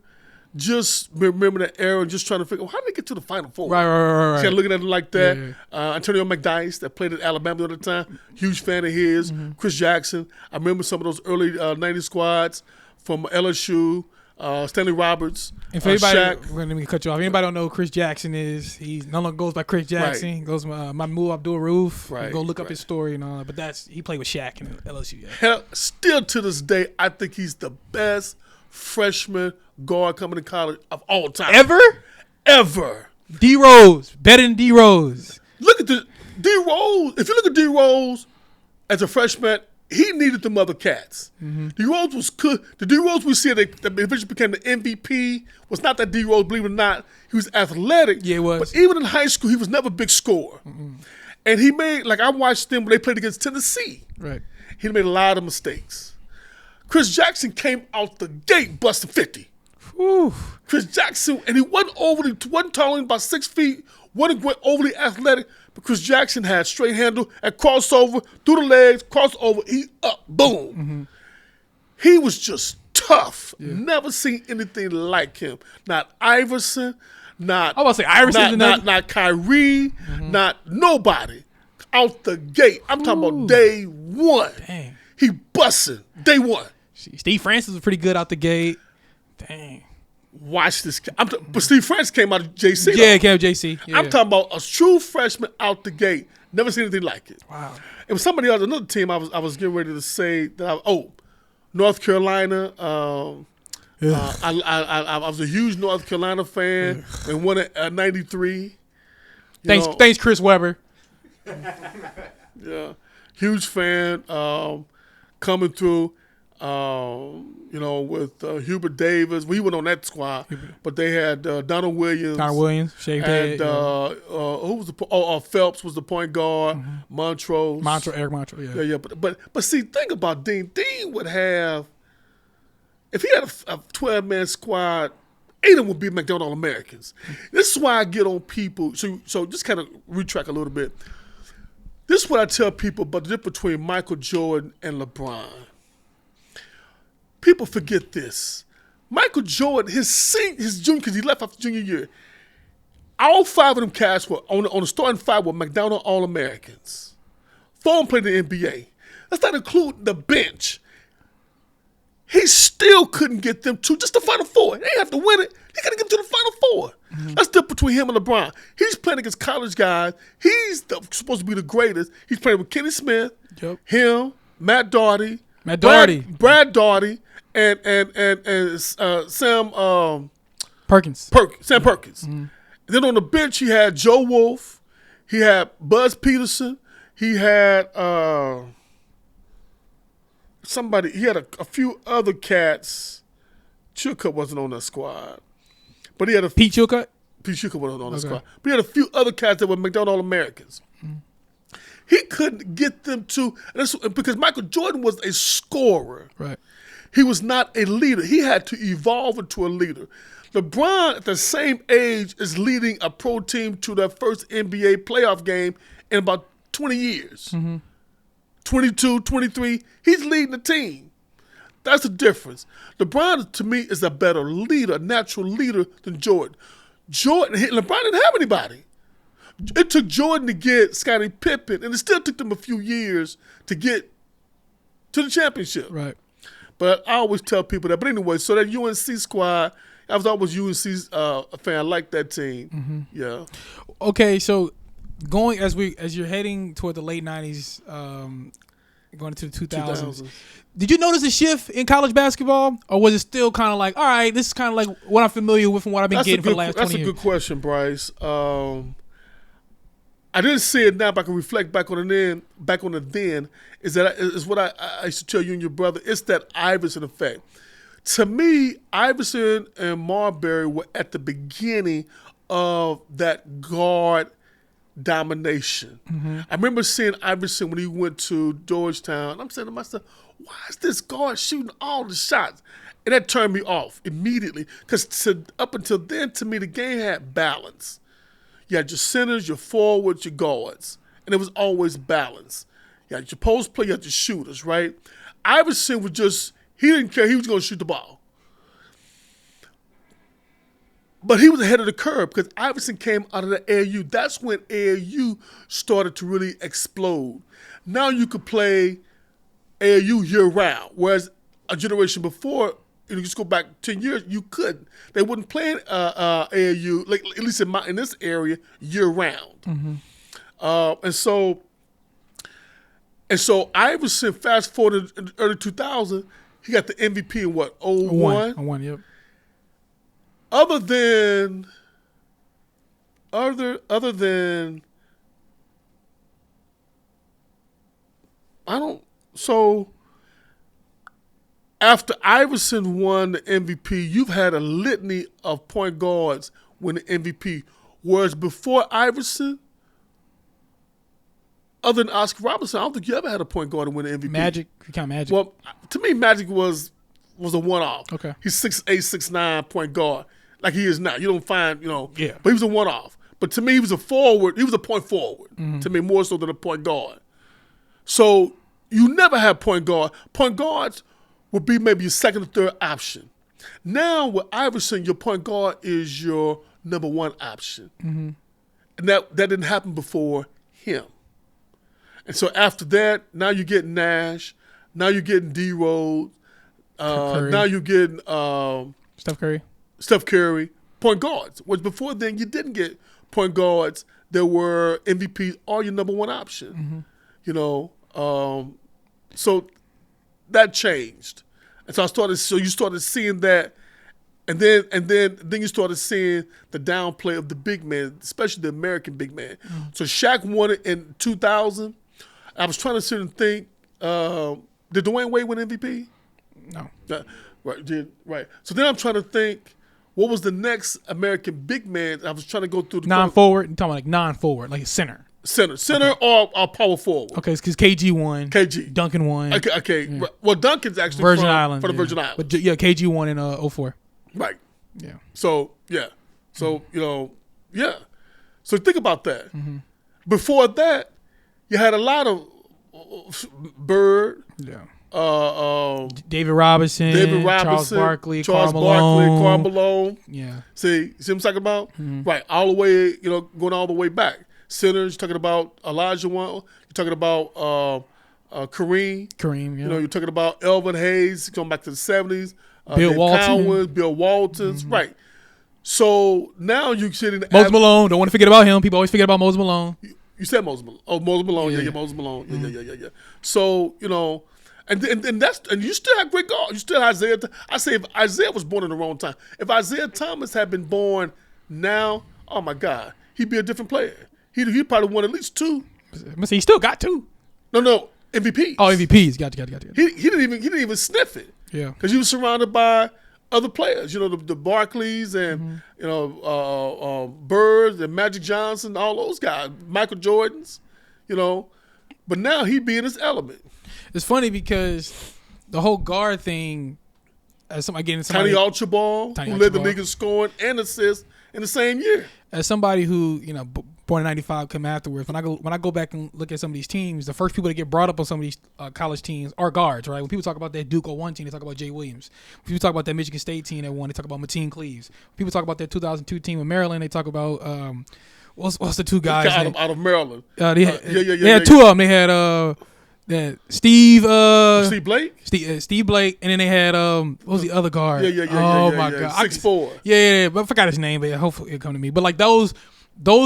Just remember that era and just trying to figure out how did they get to the Final Four. Right. See, I'm looking at it like that. Yeah. Antonio McDyess, that played at Alabama at the time, huge fan of his. Mm-hmm. Chris Jackson. I remember some of those early 90s squads from LSU. Stanley Roberts. And for anybody, Shaq. let me cut you off. Anybody don't know who Chris Jackson is? He no longer goes by Chris Jackson. Right. He goes by Mahmoud Abdul-Rauf. Right. Go look up his story and all that. But he played with Shaq in LSU. Yeah. Hell, still to this day, I think he's the best freshman guard coming to college of all time. Ever. D Rose. Better than D Rose. Look at the D Rose. If you look at D Rose as a freshman, he needed the mother cats. Mm-hmm. D Rose was good. The D Rose we see that eventually became the MVP was not that D Rose, believe it or not. He was athletic. Yeah, it was. But even in high school, he was never a big scorer. Mm-hmm. And he made, like I watched them when they played against Tennessee. Right. He made a lot of mistakes. Chris Jackson came out the gate busting 50. Whew. Chris Jackson, and he wasn't taller than about 6 feet, wasn't overly athletic, but Chris Jackson had straight handle and crossover, through the legs, crossover, he up, boom. Mm-hmm. He was just tough. Yeah. Never seen anything like him. Not Iverson, not I was about to say Iverson, not Kyrie, not nobody. Out the gate. I'm talking about day one. Dang. He busting day one. Steve Francis was pretty good out the gate. Dang. Watch this. But Steve Francis came out of JC. Yeah, came out of JC. Yeah. I'm talking about a true freshman out the gate. Never seen anything like it. Wow. It was somebody else, another team I was getting ready to say that North Carolina. I was a huge North Carolina fan and won it at 93. Thanks, Chris Webber. Yeah. Huge fan coming through. With Hubert Davis. We went on that squad, but they had Donald Williams. Shaved head. And who was Phelps was the point guard. Mm-hmm. Montrose, Eric Montrose. Yeah. But see, think about Dean. Dean would have, if he had a 12-man squad, 8 of them would be McDonald Americans. This is why I get on people. So just kind of retract a little bit. This is what I tell people about the difference between Michael Jordan and LeBron. People forget this. Michael Jordan, his junior, because he left after junior year, all 5 of them cats were on the starting 5 were McDonald All-Americans. 4 of them played in the NBA. Let's not include the bench. He still couldn't get them to just the Final Four. They have to win it. He got to get them to the Final Four. Mm-hmm. That's the difference between him and LeBron. He's playing against college guys. He's supposed to be the greatest. He's playing with Kenny Smith, him, Matt Doherty, Brad Doherty, and Sam Perkins. Sam Perkins. Mm-hmm. And then on the bench, he had Joe Wolf. He had Buzz Peterson. He had somebody. He had a few other cats. Chilcutt wasn't on that squad, but he had Pete Chilcutt. Pete Chilcutt wasn't on the squad. But he had a few other cats that were McDonald All-Americans. He couldn't get them to, because Michael Jordan was a scorer. Right. He was not a leader. He had to evolve into a leader. LeBron, at the same age, is leading a pro team to their first NBA playoff game in about 20 years. 22, 23, he's leading the team. That's the difference. LeBron, to me, is a better leader, a natural leader than Jordan. LeBron didn't have anybody. It took Jordan to get Scottie Pippen, and it still took them a few years to get to the championship. Right. But I always tell people that. But anyway, so that UNC squad, I was always UNC's a fan. I like that team. Yeah. Okay, so going as you're heading toward the late 90s, going into the 2000s. Did you notice a shift in college basketball, or was it still kind of like, all right, this is kind of like what I'm familiar with and what I've been getting for the last 20 years? That's a good question, Bryce. I didn't see it now, but I can reflect back on it then. Is what I used to tell you and your brother. It's that Iverson effect. To me, Iverson and Marbury were at the beginning of that guard domination. I remember seeing Iverson when he went to Georgetown. I'm saying to myself, why is this guard shooting all the shots? And that turned me off immediately, because up until then, to me, the game had balance. You had your centers, your forwards, your guards, and it was always balanced. You had your post play, you had your shooters, right? Iverson was he didn't care. He was going to shoot the ball. But he was ahead of the curve because Iverson came out of the AAU. That's when AAU started to really explode. Now you could play AAU year-round, whereas a generation before, you just go back 10 years, you couldn't. They wouldn't play AAU, like at least in this area, year-round. And so Iverson, fast forward in the early 2000s, he got the MVP in what, 01? 01, yep. Other than after Iverson won the MVP, you've had a litany of point guards win the MVP. Whereas before Iverson, other than Oscar Robertson, I don't think you ever had a point guard to win the MVP. Magic, you count Magic. Well, to me, Magic was a one-off. Okay. He's 6'8", 6'9" point guard, like he is now. You don't find, Yeah. But he was a one-off. But to me, he was a forward. He was a point forward, to me, more so than a point guard. So you never have point guard. Point guards would be maybe your second or third option. Now with Iverson, your point guard is your number one option. And that didn't happen before him. And so after that, now you're getting Nash. Now you're getting D-Rose. Now you're getting Steph Curry, point guards. Which before then you didn't get point guards that were MVPs or your number one option. So that changed, and so you started seeing that, and then you started seeing the downplay of the big man, especially the American big man. So Shaq won it in 2000. I was trying to sit and think, did Dwayne Wade win MVP? No. Right. So then I'm trying to think, what was the next American big man? I was trying to go through the non-forward. You're talking about like non-forward, like a center. Center or power forward. Okay, because KG won. Duncan won. Okay. Yeah. Well, Duncan's actually Virgin Islands. For the Virgin Islands. But KG won in 04. Right. Yeah. So, yeah. So, yeah. So think about that. Before that, you had a lot of Bird. Yeah. David Robinson, Charles Barkley, Karl Malone. Yeah. See what I'm talking about? Right. All the way, going all the way back. Centers, you're talking about Elijah One. You're talking about Kareem. Yeah. You're talking about Elvin Hayes, going back to the 70s. Bill Walton. Cowens, Bill Waltons. Right. So now you're sitting. Moses Malone. Don't want to forget about him. People always forget about Moses Malone. You said Moses Malone. Oh, Moses Malone. Yeah, Moses Malone. Yeah. So, and you still have great guards. You still have Isaiah. I say if Isaiah was born in the wrong time, if Isaiah Thomas had been born now oh my God, he'd be a different player. He probably won at least 2. He still got 2. No, MVPs. Oh, MVPs. Got you. He didn't even sniff it. Yeah. Because he was surrounded by other players. You know, the Barclays and Birds and Magic Johnson, all those guys, Michael Jordans. You know, but now he'd be in his element. It's funny because the whole guard thing. Tiny Archibald, who led the league in scoring and assists in the same year. As somebody who, born in '95, come afterwards. When I go back and look at some of these teams, the first people that get brought up on some of these college teams are guards, right? When people talk about that Duke 01 team, they talk about Jay Williams. When people talk about that Michigan State team that won, they talk about Mateen Cleaves. When people talk about that 2002 team in Maryland, they talk about what's the 2 guys out of Maryland? They had 2 of them. They had Steve Blake, Steve Blake, and then they had what was the other guard? Oh my God, 6'4". Yeah, but I forgot his name, but hopefully it'll come to me. But like those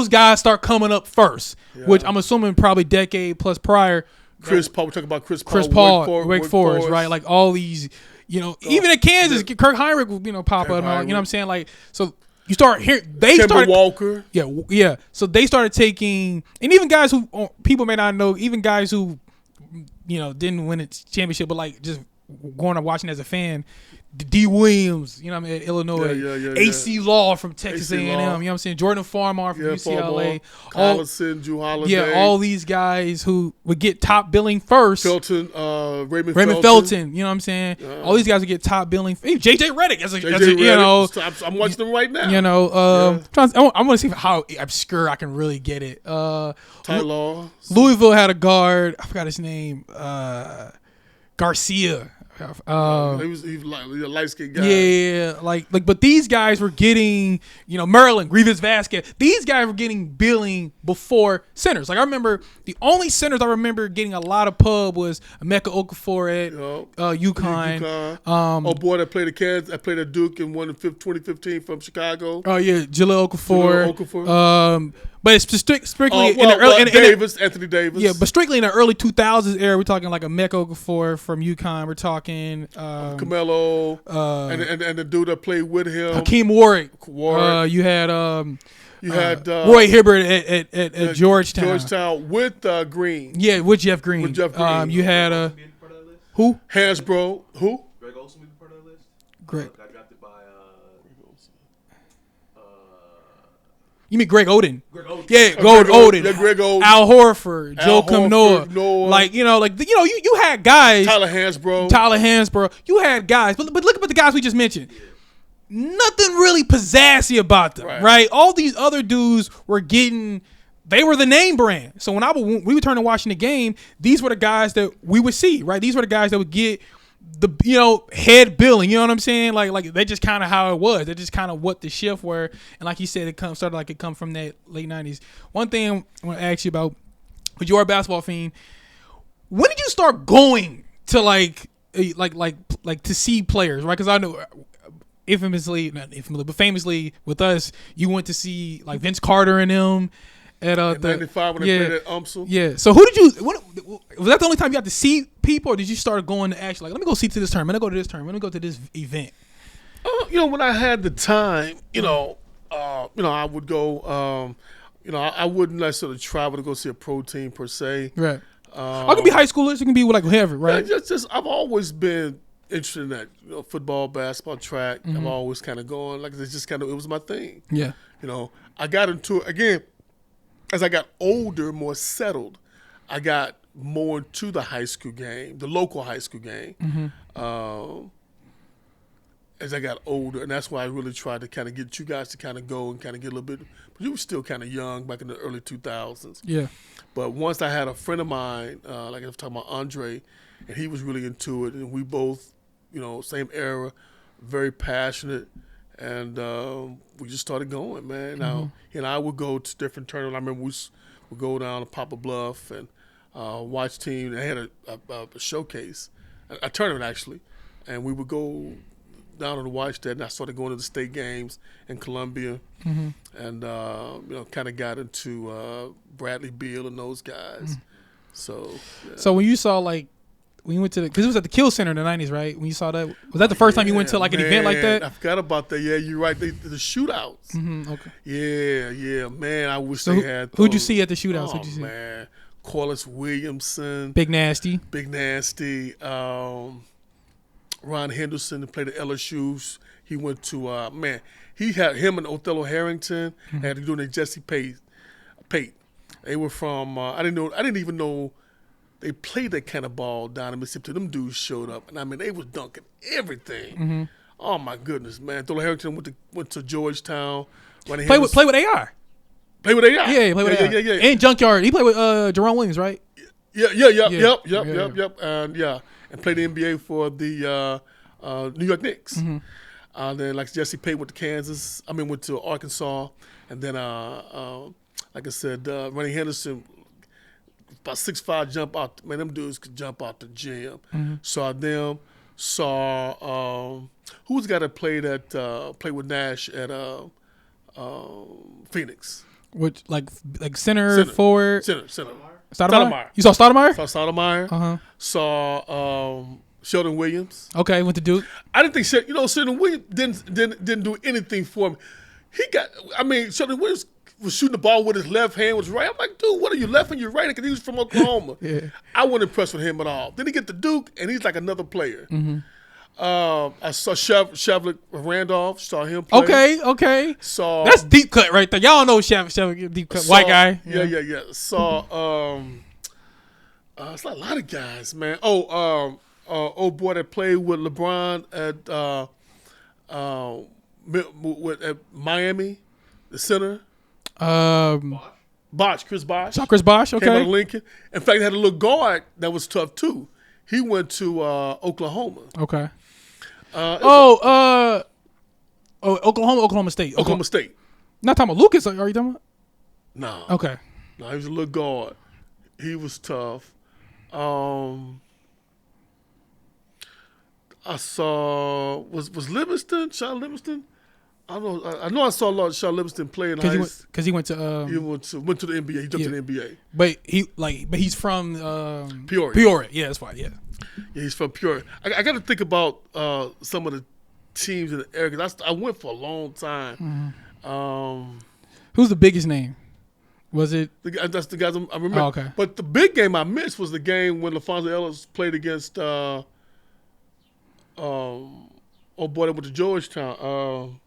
guys start coming up first, which I'm assuming probably decade plus prior. Chris Paul, we're talking about Chris Paul, Wake Forest, right? Like all these, even at Kansas, Kirk Heinrich will pop up. You know what I'm saying? Like so. You start hearing Walker. Yeah. So they started taking, and even guys who people may not know, even guys who didn't win a championship, but like just going and watching as a fan, D. Williams, at Illinois, AC Law from Texas A&M, you know what I'm saying? Jordan Farmar from UCLA, Collison, Drew Holiday. Yeah, all these guys who would get top billing first. Raymond Felton, you know what I'm saying? All these guys would get top billing. JJ Redick, I'm watching them right now. I want to see how obscure I can really get it. Ty Law. Louisville had a guard. I forgot his name. Garcia. He was like a light-skinned guy. Yeah, but these guys were getting, Maryland, Grievous Vasquez. These guys were getting billing before centers. Like I remember, the only centers I remember getting a lot of pub was Emeka Okafor at UConn. That played at Kansas, that played at Duke and won in 2015 from Chicago. Oh yeah, Jaleel Okafor. But it's strictly Anthony Davis. Yeah, but strictly in the early 2000s era, we're talking like a Emeka Okafor from UConn. We're talking Carmelo and the dude that played with him, Hakeem Warwick. You had Roy Hibbert at Georgetown with Green. Yeah, with Jeff Green. You had who? Hansbrough. Who? Greg Olson be part of that list. Greg. Got drafted by You mean Greg Oden? Yeah, Greg Oden. Yeah, Greg Oden. Al Horford, Joakim Noah. You had guys. Tyler Hansbrough. You had guys, but look at the guys we just mentioned. Nothing really pizzassy about them, right? All these other dudes were getting. They were the name brand. So when we would turn to watching the game, these were the guys that we would see, right? These were the guys that would get the head billing, you know what I'm saying? Like that's just kind of how it was. That's just kind of what the shift were. And like you said, it come from that late 90s. One thing I want to ask you about, because you are a basketball fiend, when did you start going to like to see players, right? Because I know famously with us, you went to see like Vince Carter and them. At 95 when they played at UMSL. Yeah. So who did you? Was that the only time you got to see people, or did you start going to actually let me go see to this tournament? Let me go to this tournament. Let me go to this event. When I had the time, I would go. I wouldn't necessarily travel to go see a pro team per se. Right. I can be high schoolers. It can be like whoever. Right. Yeah, just I've always been interested in that. Football, basketball, track. I've always kind of gone like it's just it was my thing. Yeah. I got into it again. As I got older, more settled, I got more into the high school game, the local high school game. As I got older, and that's why I really tried to kind of get you guys to kind of go and kind of get a little bit. But you were still kind of young back in the early 2000s. Yeah. But once I had a friend of mine, like I was talking about Andre, and he was really into it, and we both, same era, very passionate. And we just started going, man. Now, he and I would go to different tournaments. I remember we would go down to Poplar Bluff and watch team. They had a showcase, a tournament actually, and we would go down to watch that. And I started going to the state games in Columbia, and kind of got into Bradley Beal and those guys. So, so when you saw like when you went to because it was at the Kill Center in the 90s, right? When you saw that, was that the first time you went to like an event like that? I forgot about that. Yeah, you're right. The shootouts. Okay. Yeah, man. I wish So they had. who'd you see at the shootouts? Oh Who'd you see? man, Corliss Williamson, Big Nasty. Big Nasty, Ron Henderson, who played at LSU. He went to he had him and Othello Harrington had to do the Jesse Pate. They were from I didn't even know they played that kind of ball down in Mississippi. Them dudes showed up, and I mean they was dunking everything. Oh my goodness, man! Othello Harrington went to Georgetown. Play with AR. Play with AR. Yeah, he played with AR. Yeah. And Junkyard. He played with Jerome Williams, right? Yep. And played the NBA for the New York Knicks. Then like Jesse Pate went to Kansas. Went to Arkansas, and then like I said, Ronnie Henderson, about 6'5" jump out. Man, them dudes could jump out the gym. Saw them. Saw who was the guy that played with Nash at Phoenix? Which like center forward. Center. Stoudemire? You saw Stoudemire? Saw Stoudemire. Saw Sheldon Williams. Okay, went to Duke. I didn't think Sheldon Williams didn't do anything for me. Sheldon Williams was shooting the ball with his left hand, was right. I'm like, dude, what are you left and you're right? Because he was from Oklahoma. I wasn't impressed with him at all. Then he get to Duke, and he's like another player. I saw Shavlik Randolph. Saw him play. Okay. Saw that's deep cut right there. Y'all know Shavlik deep cut. White guy. Yeah. Saw it's a lot of guys, man. Old boy that played with LeBron at Miami, the center. Chris Bosh. Saw Chris Bosh. Okay. Came out of Lincoln. In fact, he had a little guard that was tough too. He went to Oklahoma. Okay. Oklahoma State. Oklahoma State. Not talking about Lucas. Are you talking about? No. Okay. No, he was a little guard. He was tough. I saw was Livingston, Sean Livingston. I know I saw a lot of Sean Livingston play in high school. Because he went to he went to the NBA. He jumped to the NBA. But he's from Peoria. Peoria, yeah, that's fine. Yeah, he's from Peoria. I got to think about some of the teams in the area. Cause I went for a long time. Who's the biggest name? Was it? That's the guys I remember. Oh, okay. But the big game I missed was the game when LaFonso Ellis played against old boy that went to Georgetown.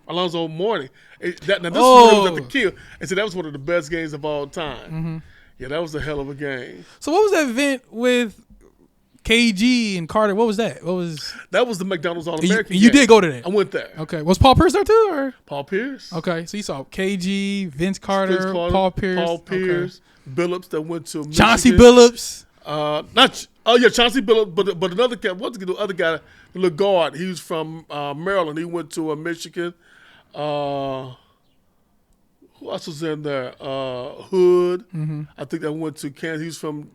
Alonzo Mourning. This is when it was at the Kill. And so that was one of the best games of all time. Yeah, that was a hell of a game. So what was that event with KG and Carter? What was that? That was the McDonald's All-American You game. did go to that? I went there. Okay. Was Paul Pierce there too? Or? Paul Pierce. Okay. So you saw KG, Vince Carter, Paul Pierce. Okay. Billups that went to Michigan. Chauncey Billups. Chauncey Billups, but another guy, what's the other guy, the little guard, he was from Maryland. He went to Michigan. Who else was in there? Hood. I think that went to Kansas. He was from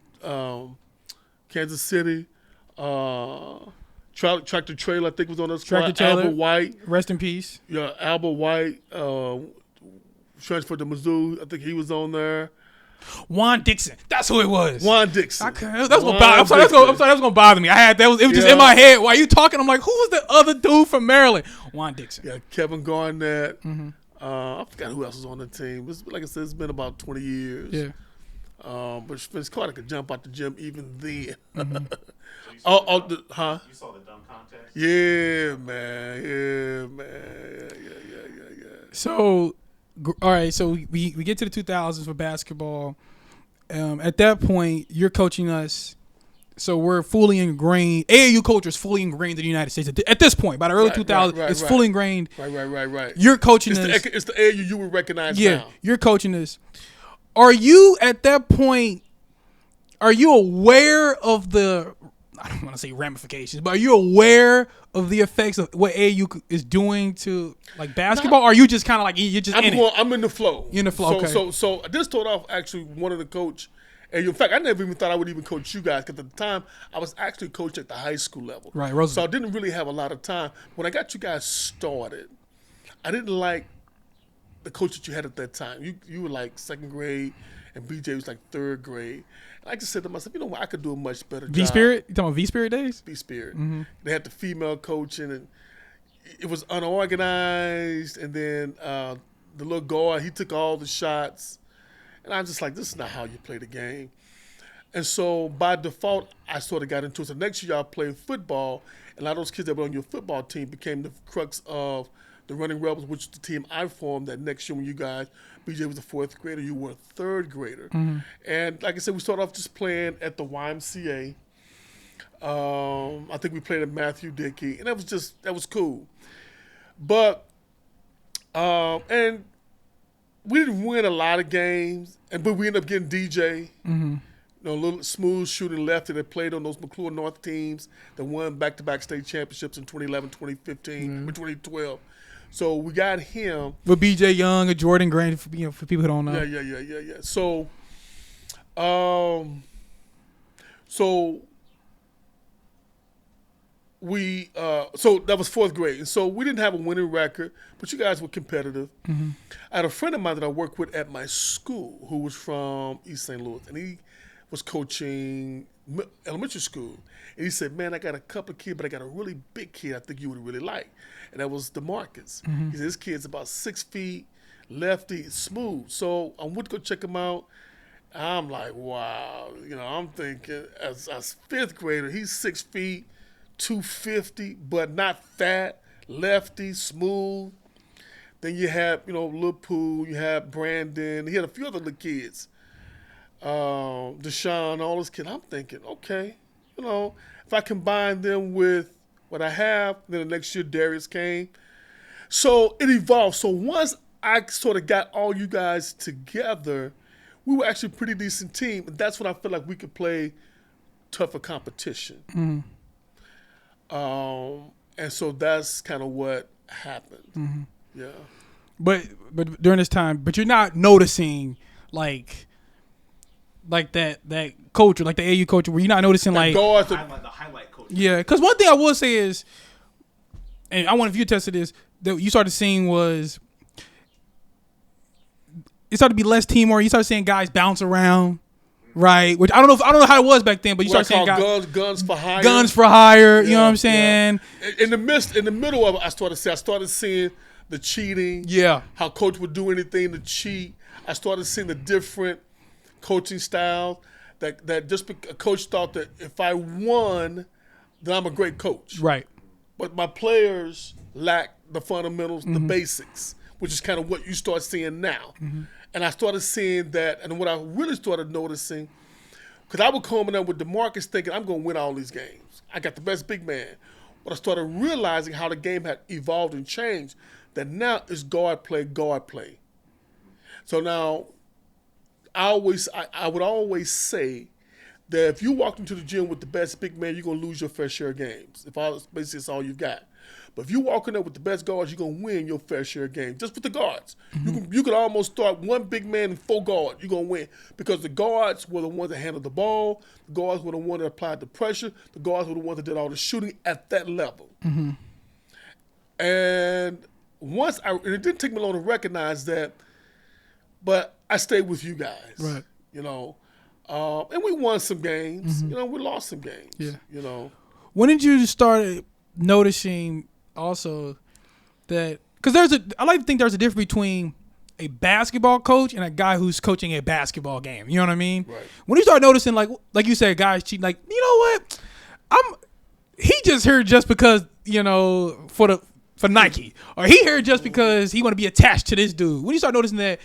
Kansas City. Tractor Trailer, I think, was on that squad. Tractor Trailer. Albert White. Rest in peace. Yeah, Albert White. Transferred to Mizzou. I think he was on there. Juan Dixon. That's who it was. Juan Dixon. That's gonna bother. I'm sorry. That was gonna bother me. It was just in my head while you talking. I'm like, who was the other dude from Maryland? Juan Dixon. Yeah, Kevin Garnett. I forgot who else was on the team. Like I said, it's been about 20 years. Yeah. But Vince Carter could jump out the gym even then. You saw the dunk contest? Yeah, man. Yeah. So, all right. So we get to the 2000s for basketball. At that point, you're coaching us. So we're fully ingrained. AAU culture is fully ingrained in the United States. At this point, by the early 2000s, it's fully ingrained. Right. You're coaching us. It's the AAU you would recognize now. now. You're coaching us. Are you, at that point, aware of the, I don't want to say ramifications, but are you aware of the effects of what AAU is doing to like basketball? Or are you just kind of like, you're just I'm in the flow. You're in the flow, okay. So this started off actually one of the coach. And in fact, I never even thought I would even coach you guys because at the time I was actually coaching at the high school level. Right, Roosevelt. So I didn't really have a lot of time. When I got you guys started, I didn't like the coach that you had at that time. You were like second grade, and BJ was like third grade. And I just said to myself, you know what, I could do a much better job. V-Spirit? You talking about V-Spirit days? V-Spirit. Mm-hmm. They had the female coaching, and it was unorganized. And then the little guard, he took all the shots. And I'm just like, this is not how you play the game. And so by default, I sort of got into it. So next year, y'all played football, and a lot of those kids that were on your football team became the crux of the Running Rebels, which is the team I formed that next year when you guys, BJ was a fourth grader, you were a third grader. Mm-hmm. And like I said, we started off just playing at the YMCA. I think we played at Matthew Dickey, and that was cool. But, and we didn't win a lot of games, but we ended up getting DJ. Mm-hmm. A little smooth shooting lefty that played on those McClure North teams that won back-to-back state championships in 2011, 2015, or 2012. So we got him. With BJ Young or Jordan Grant, for people who don't know. Yeah. So that was fourth grade. And so we didn't have a winning record, but you guys were competitive. Mm-hmm. I had a friend of mine that I worked with at my school who was from East St. Louis, and he was coaching elementary school. And he said, man, I got a couple of kids, but I got a really big kid I think you would really like. And that was DeMarcus. Mm-hmm. He said, this kid's about 6 feet, lefty, smooth. So I went to go check him out. I'm like, wow. I'm thinking as a fifth grader, he's 6 feet, 250, but not fat, lefty, smooth. Then you have, Lil Pooh, you have Brandon. He had a few other little kids. Deshaun, all those kids. I'm thinking, okay, if I combine them with what I have, then the next year Darius came. So it evolved. So once I sort of got all you guys together, we were actually a pretty decent team. And that's when I felt like we could play tougher competition. Mm-hmm. And so that's kind of what happened. Mm-hmm. Yeah. But during this time, you're not noticing like that culture, like the AU culture, where you're not noticing the highlight culture. Yeah, because one thing I will say is, and I wonder if you attest to this, that you started seeing was it started to be less teamwork. You started seeing guys bounce around, right? Which I don't know how it was back then, but you started seeing guys guns for hire. Guns for hire. You know what I'm saying? Yeah. In the middle of it, I started seeing the cheating. Yeah. How coach would do anything to cheat. I started seeing the different coaching styles that just a coach thought that if I won, then I'm a great coach. Right. But my players lack the fundamentals, the basics, which is kind of what you start seeing now. Mm-hmm. And I started seeing that, and what I really started noticing, because I would come in there with DeMarcus thinking I'm going to win all these games. I got the best big man. But I started realizing how the game had evolved and changed, that now it's guard play. So now I would always say that if you walked into the gym with the best big man, you're going to lose your fair share of games. Basically, it's all you've got. But if you walk in there with the best guards, you're going to win your fair share of games. Just with the guards. Mm-hmm. You could almost start one big man and 4 guards. You're going to win. Because the guards were the ones that handled the ball. The guards were the ones that applied the pressure. The guards were the ones that did all the shooting at that level. Mm-hmm. And and it didn't take me long to recognize that, but I stayed with you guys. Right. And we won some games. Mm-hmm. We lost some games. Yeah. When did you start noticing also that, because I like to think there's a difference between a basketball coach and a guy who's coaching a basketball game. You know what I mean? Right. When you start noticing, like you said, guys cheating, like, you know what? He just here just because, for Nike, or he here just because he want to be attached to this dude. When you start noticing that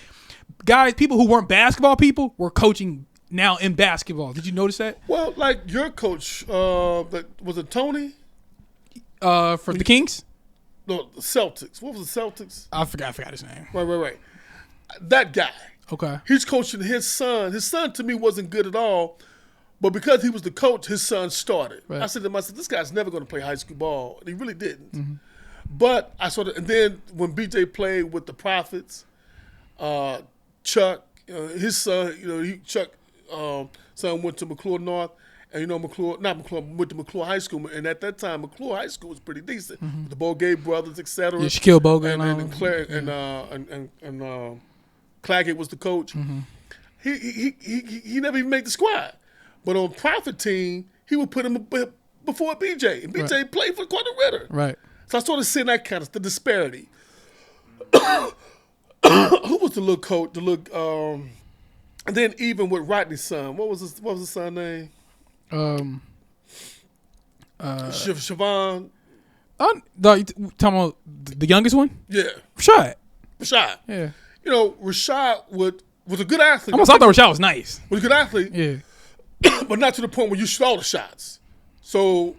people who weren't basketball people were coaching now in basketball, did you notice that? Well, like your coach, was it Tony? For the Kings? No, the Celtics. What was the Celtics? I forgot his name. Right. That guy. Okay. He's coaching his son. His son, to me, wasn't good at all. But because he was the coach, his son started. Right. I said to myself, this guy's never going to play high school ball. And he really didn't. Mm-hmm. But and then when BJ played with the Prophets, Chuck, his son, Chuck son went to McClure North. And went to McClure High School, and at that time, McClure High School was pretty decent. The Bogey brothers, etc. Yeah, Shaquille Boga and Claire and Claggett was the coach. He never even made the squad, but on Profit Team, he would put him before BJ, and BJ played for Quentin Ritter. Right. So I started seeing that kind of the disparity. Who was the little coach? And then even with Rodney's son, what was his son's name? Siobhan. You talking about the youngest one? Yeah. Rashad. Yeah. You know, Rashad was a good athlete. I thought Rashad was nice. Was a good athlete. Yeah. But not to the point where you shoot all the shots. So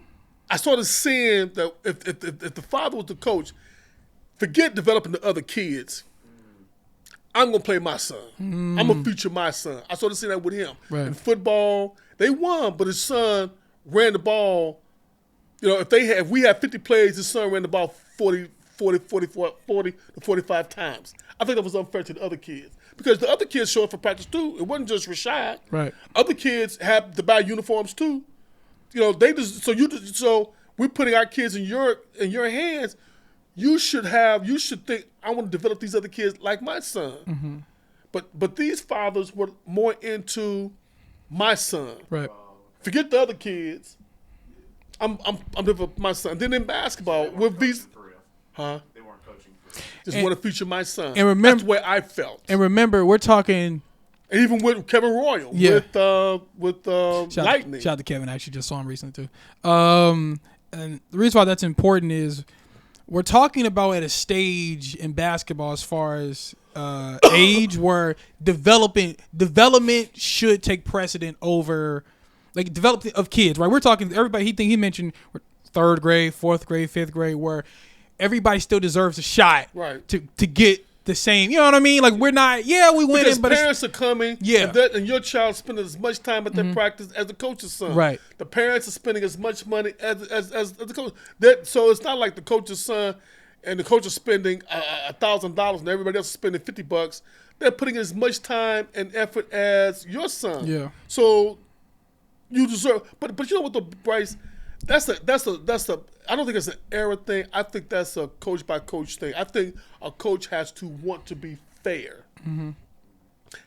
I started seeing that if the father was the coach, forget developing the other kids. I'm going to play my son. I'm going to feature my son. I started seeing that with him. Right. In football, they won, but his son ran the ball. You know, if we had 50 plays, his son ran the ball 40 to 45 times. I think that was unfair to the other kids. Because the other kids showed up for practice too. It wasn't just Rashad. Right. Other kids had to buy uniforms too. You know, so we're putting our kids in your hands. You should think, I want to develop these other kids like my son. But these fathers were more into my son. Right. Forget the other kids. I'm developing my son. Then in basketball, with these, They weren't coaching for real. just want to feature my son. And remember, that's the way I felt. And remember, we're talking. And even with Kevin Royal, with Lightning. Shout out to Kevin. I actually just saw him recently too. And the reason why that's important is we're talking about at a stage in basketball as far as age where development should take precedent over like development of kids, right? We're talking everybody. He mentioned third grade, fourth grade, fifth grade, where everybody still deserves a shot, right? To get the same, you know what I mean? Like we're not, we winning, because but parents are coming, and your child spending as much time at their practice as the coach's son. Right. The parents are spending as much money as the coach. So it's not like the coach's son and the coach is spending $1,000 and everybody else is spending $50. They're putting as much time and effort as your son. Yeah. So you deserve, but you know what, though, Bryce? That's a. I don't think it's an era thing. I think that's a coach by coach thing. I think a coach has to want to be fair.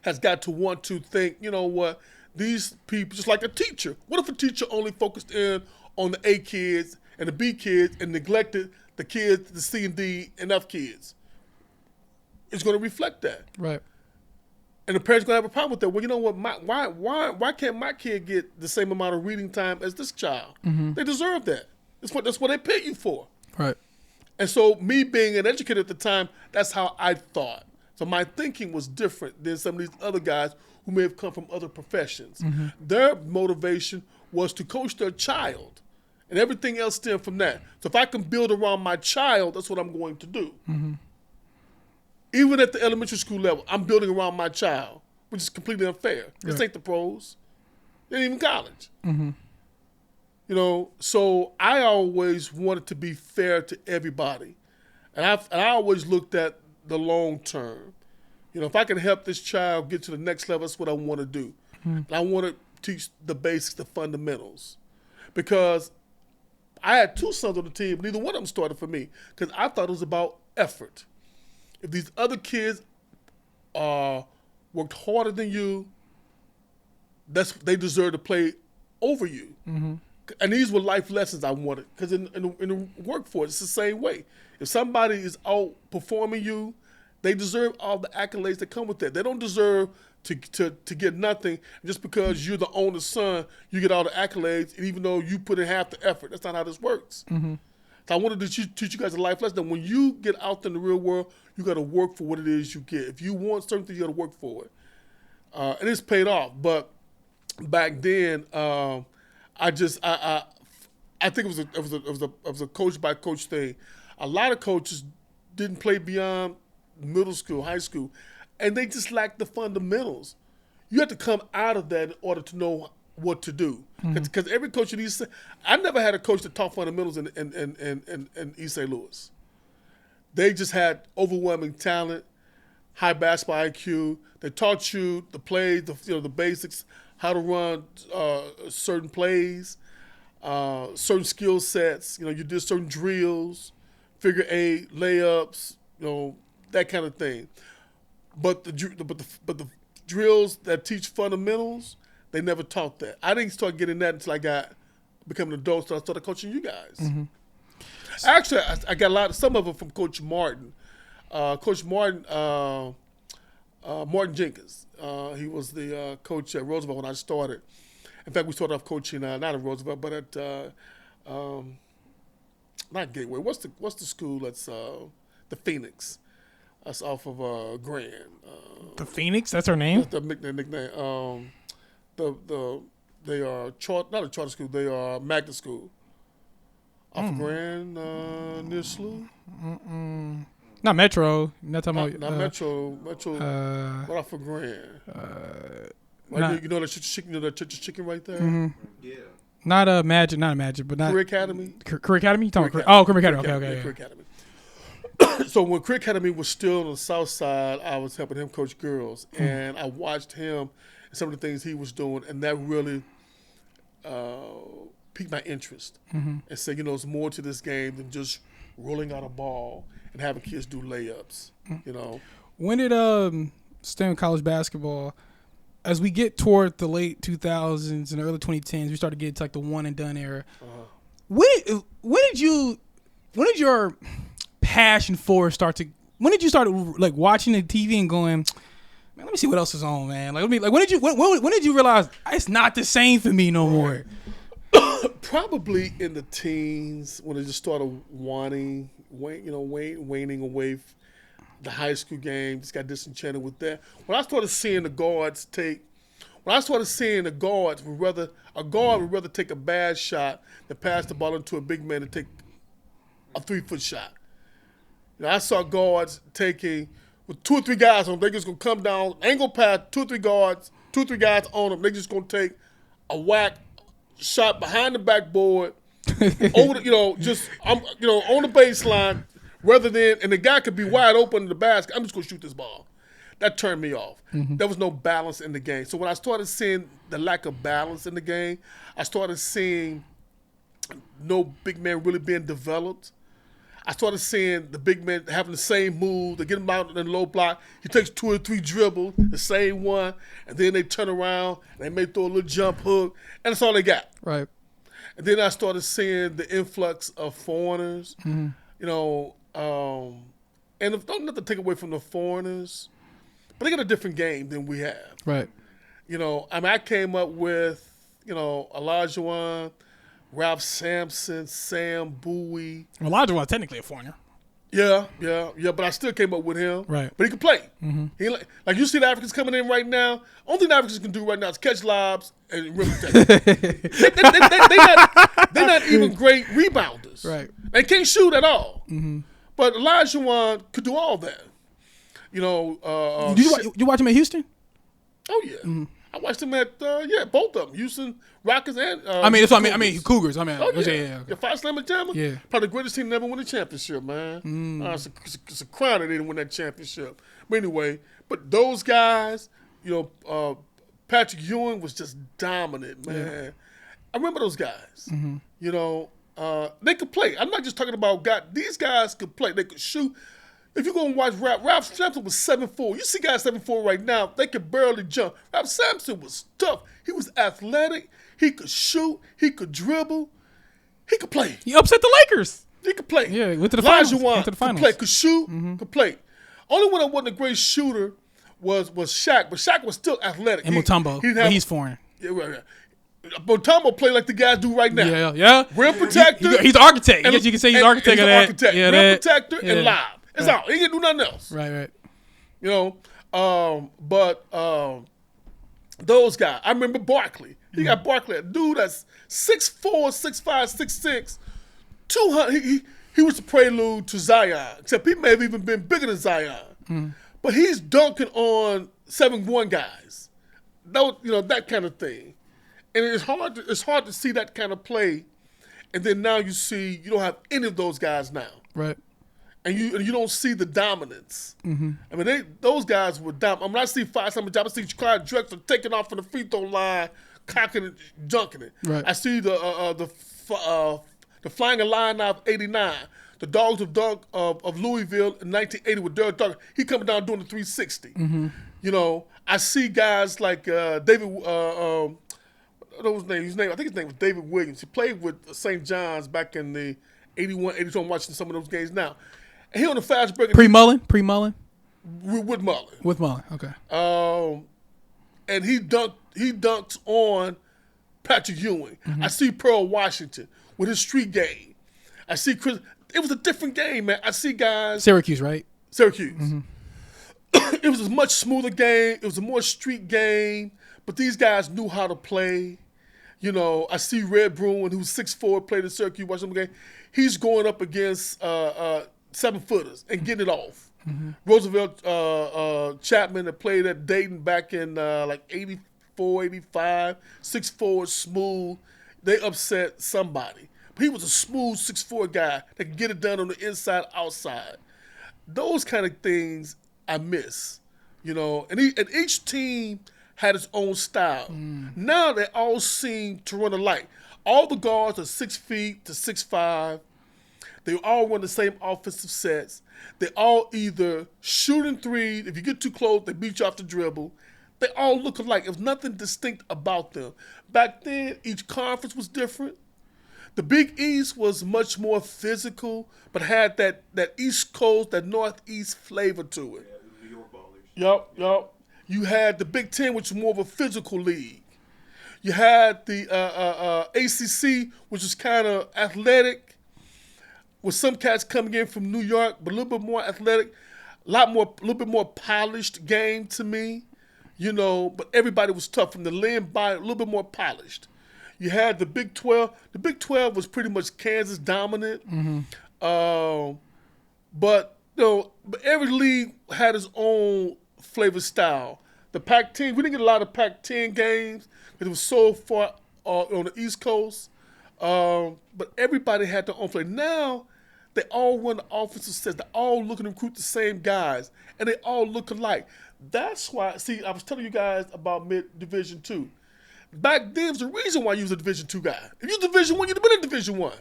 Has got to want to think. You know what? These people, just like a teacher. What if a teacher only focused in on the A kids and the B kids and neglected the kids, the C and D and F kids? It's going to reflect that. Right. And the parents gonna have a problem with that. Well, you know what? Why can't my kid get the same amount of reading time as this child? They deserve that. That's what they pay you for. Right. And so, me being an educator at the time, that's how I thought. So my thinking was different than some of these other guys who may have come from other professions. Their motivation was to coach their child, and everything else stemmed from that. So if I can build around my child, that's what I'm going to do. Even at the elementary school level, I'm building around my child, which is completely unfair. This ain't the pros. It ain't even college. You know, so I always wanted to be fair to everybody. And I always looked at the long term. You know, if I can help this child get to the next level, that's what I want to do. And I want to teach the basics, the fundamentals. Because I had two sons on the team, neither one of them started for me, because I thought it was about effort. If these other kids worked harder than you, they deserve to play over you. And these were life lessons I wanted. Because in the workforce, it's the same way. If somebody is outperforming you, they deserve all the accolades that come with that. They don't deserve to get nothing just because you're the owner's son. You get all the accolades, and even though you put in half the effort. That's not how this works. So I wanted to teach you guys a life lesson that when you get out in the real world, you got to work for what it is you get. If you want certain things, you got to work for it. And it's paid off. But back then, I think it was a coach by coach thing. A lot of coaches didn't play beyond middle school, high school, and they just lacked the fundamentals. You have to come out of that in order to know what to do. Because every coach in East, I never had a coach that taught fundamentals in East St. Louis. They just had overwhelming talent. high basketball IQ. They taught you the plays, the basics, how to run certain plays, certain skill sets. You did certain drills, figure eight, layups, that kind of thing. But the drills that teach fundamentals, they never taught that. I didn't start getting that until I became an adult, so I started coaching you guys. Mm-hmm. Actually, I got some of it from Coach Martin. Coach Martin, Martin Jenkins. He was the coach at Roosevelt when I started. In fact, we started off coaching not at Roosevelt, but at not Gateway. What's the school that's the Phoenix? That's off of Grand. The Phoenix? That's her name? That's the nickname. They are not a charter school. They are magnet school. Off of Grand, near SLU. Not Metro. Not talking about. Not Metro. What off of Grand? You know that chicken right there. Mm-hmm. Yeah. Not a Magic, but not Career Academy. Career Academy. You talking about Career Academy. Okay. Career Academy. So when Career Academy was still on the south side, I was helping him coach girls, and I watched him and some of the things he was doing, and that really piqued my interest. And said, there's more to this game than just rolling out a ball and having kids do layups. When did staying with college basketball, as we get toward the late 2000s and the early 2010s, we started getting to like the one and done era. When did your passion for it start to? When did you start like watching the TV and going, man, let me see what else is on, man? Like when did you realize it's not the same for me no more? Probably in the teens when it just started waning away. The high school game, just got disenchanted with that. When I started seeing the guards would rather take a bad shot than pass the ball into a big man to take a 3-foot shot. I saw guards taking with 2 or 3 guys on them. They just gonna come down, angle pass, 2 or 3 guys on them. They just gonna take a whack shot behind the backboard, over on the baseline. Rather than, and the guy could be wide open in the basket, I'm just going to shoot this ball. That turned me off. There was no balance in the game. So when I started seeing the lack of balance in the game, I started seeing no big man really being developed. I started seeing the big man having the same move. They get him out in the low block. He takes 2 or 3 dribbles, the same one, and then they turn around, and they may throw a little jump hook, and that's all they got. Right. And then I started seeing the influx of foreigners, and don't not to take away from the foreigners, but they got a different game than we have. Right. I came up with, Olajuwon, Ralph Sampson, Sam Bowie. Well, Olajuwon's technically a foreigner. Yeah, but I still came up with him. Right. But he can play. He like you see the Africans coming in right now. Only thing the Africans can do right now is catch lobs and rim protect. They're not even great rebounders. Right. They can't shoot at all. But Olajuwon could do all that. You watch him at Houston? Oh yeah. I watched him at both of them, Houston Rockets and Cougars. Oh yeah. Five Slam and Jammer. Yeah. Probably the greatest team to ever win a championship, man. It's a crown that they didn't win that championship. But anyway, those guys, Patrick Ewing was just dominant, man. Yeah. I remember those guys. They could play. I'm not just talking about guys. These guys could play. They could shoot. If you go and watch Ralph Sampson was 7'4". You see guys 7'4" right now, they could barely jump. Ralph Sampson was tough. He was athletic. He could shoot. He could dribble. He could play. He upset the Lakers. He could play. Yeah, went to the finals. Could play. Could shoot. Could play. Only one that wasn't a great shooter was Shaq, but Shaq was still athletic. And Mutombo, he's foreign. Yeah, right. Mutombo played like the guys do right now. Yeah. Rim protector. He's the architect. I guess you can say he's the architect of that. Architect. Yeah, rim protector and lob. That's all. He can't do nothing else. Right. Those guys. I remember Barkley. He got Barkley, a dude that's 6'4", 6'5", 6'6", 200. He was the prelude to Zion, except he may have even been bigger than Zion. But he's dunking on 7'1" guys. That kind of thing. And it's hard to see that kind of play. And then now you don't have any of those guys now. Right. and you don't see the dominance. Mm-hmm. I mean, those guys were dominant. I see Five-Summer Job. I see Clyde Drexler taking off from the free throw line, cocking it, junking it. Right. I see the flying a line out of '89. The Dogs of Louisville in 1980 with Derek Dawkins. He coming down doing the 360. Mm-hmm. You know, I see guys like David. What was his name? I think his name was David Williams. He played with St. John's back in the 81, 82. I'm watching some of those games now. And he on the fast break. Pre-Mullen? With Mullen. With Mullen, okay. And he dunks on Patrick Ewing. Mm-hmm. I see Pearl Washington with his street game. I see Chris. It was a different game, man. I see guys. Syracuse, right? Syracuse. Mm-hmm. It was a much smoother game. It was a more street game. But these guys knew how to play. You know, I see Red Bruin, who's 6'4", played at Syracuse, watch them game. He's going up against 7-footers and getting it off. Mm-hmm. Roosevelt Chapman that played at Dayton back in like 84, 85, 6'4", smooth. They upset somebody. But he was a smooth 6'4" guy that could get it done on the inside, outside. Those kind of things I miss, you know. And each team had its own style. Now they all seem to run alike. All the guards are 6 feet to 6'5". They all run the same offensive sets. They all either shooting threes. If you get too close, they beat you off the dribble. They all look alike. There's nothing distinct about them. Back then, each conference was different. The Big East was much more physical, but had that East Coast, that Northeast flavor to it. Yeah, the New York ballers. Yup. You had the Big Ten, which was more of a physical league. You had the ACC, which was kind of athletic, with some cats coming in from New York, but a little bit more athletic, a little bit more polished game to me, you know. But everybody was tough from the Lynn by a little bit more polished. You had the Big 12. The Big 12 was pretty much Kansas dominant, but every league had its own flavor style. The Pac-10, we didn't get a lot of Pac-10 games because it was so far on the East Coast. But everybody had their own flavor. Now, they all run the offensive sets. They all looking to recruit the same guys, and they all look alike. That's why, see, I was telling you guys about mid-Division 2. Back then, was the reason why you was a Division 2 guy. If you was Division 1, you'd have been in Division 1.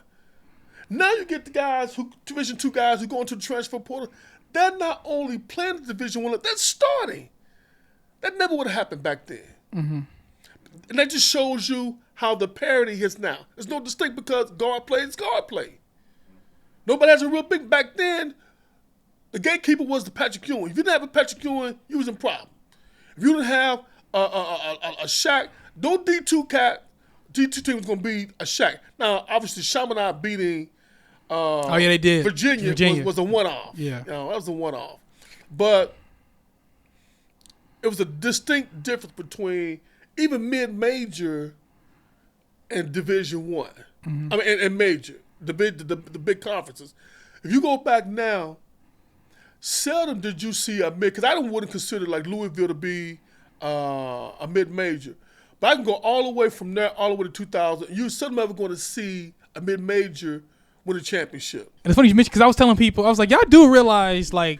Now you get the guys Division 2 guys who go into the transfer portal. They're not only playing the Division 1, they're starting. That never would have happened back then. Mm-hmm. And that just shows you how the parity is now. There's no distinct because guard play is guard play. Nobody has a real big. Back then, the gatekeeper was the Patrick Ewing. If you didn't have a Patrick Ewing, you was in problem. If you didn't have a Shaq, no D2 team was going to beat a Shaq. Now, obviously, Chaminade beating they did. Virginia. Was a one-off. Yeah. That was a one-off. But it was a distinct difference between even mid-major and Division 1. Mm-hmm. I mean, and major, the big conferences. If you go back now, seldom did you see a mid, because I wouldn't consider like Louisville to be a mid-major. But I can go all the way from there all the way to 2000. You're seldom ever going to see a mid-major win a championship. And it's funny you mentioned, because I was telling people, I was like, y'all do realize, like,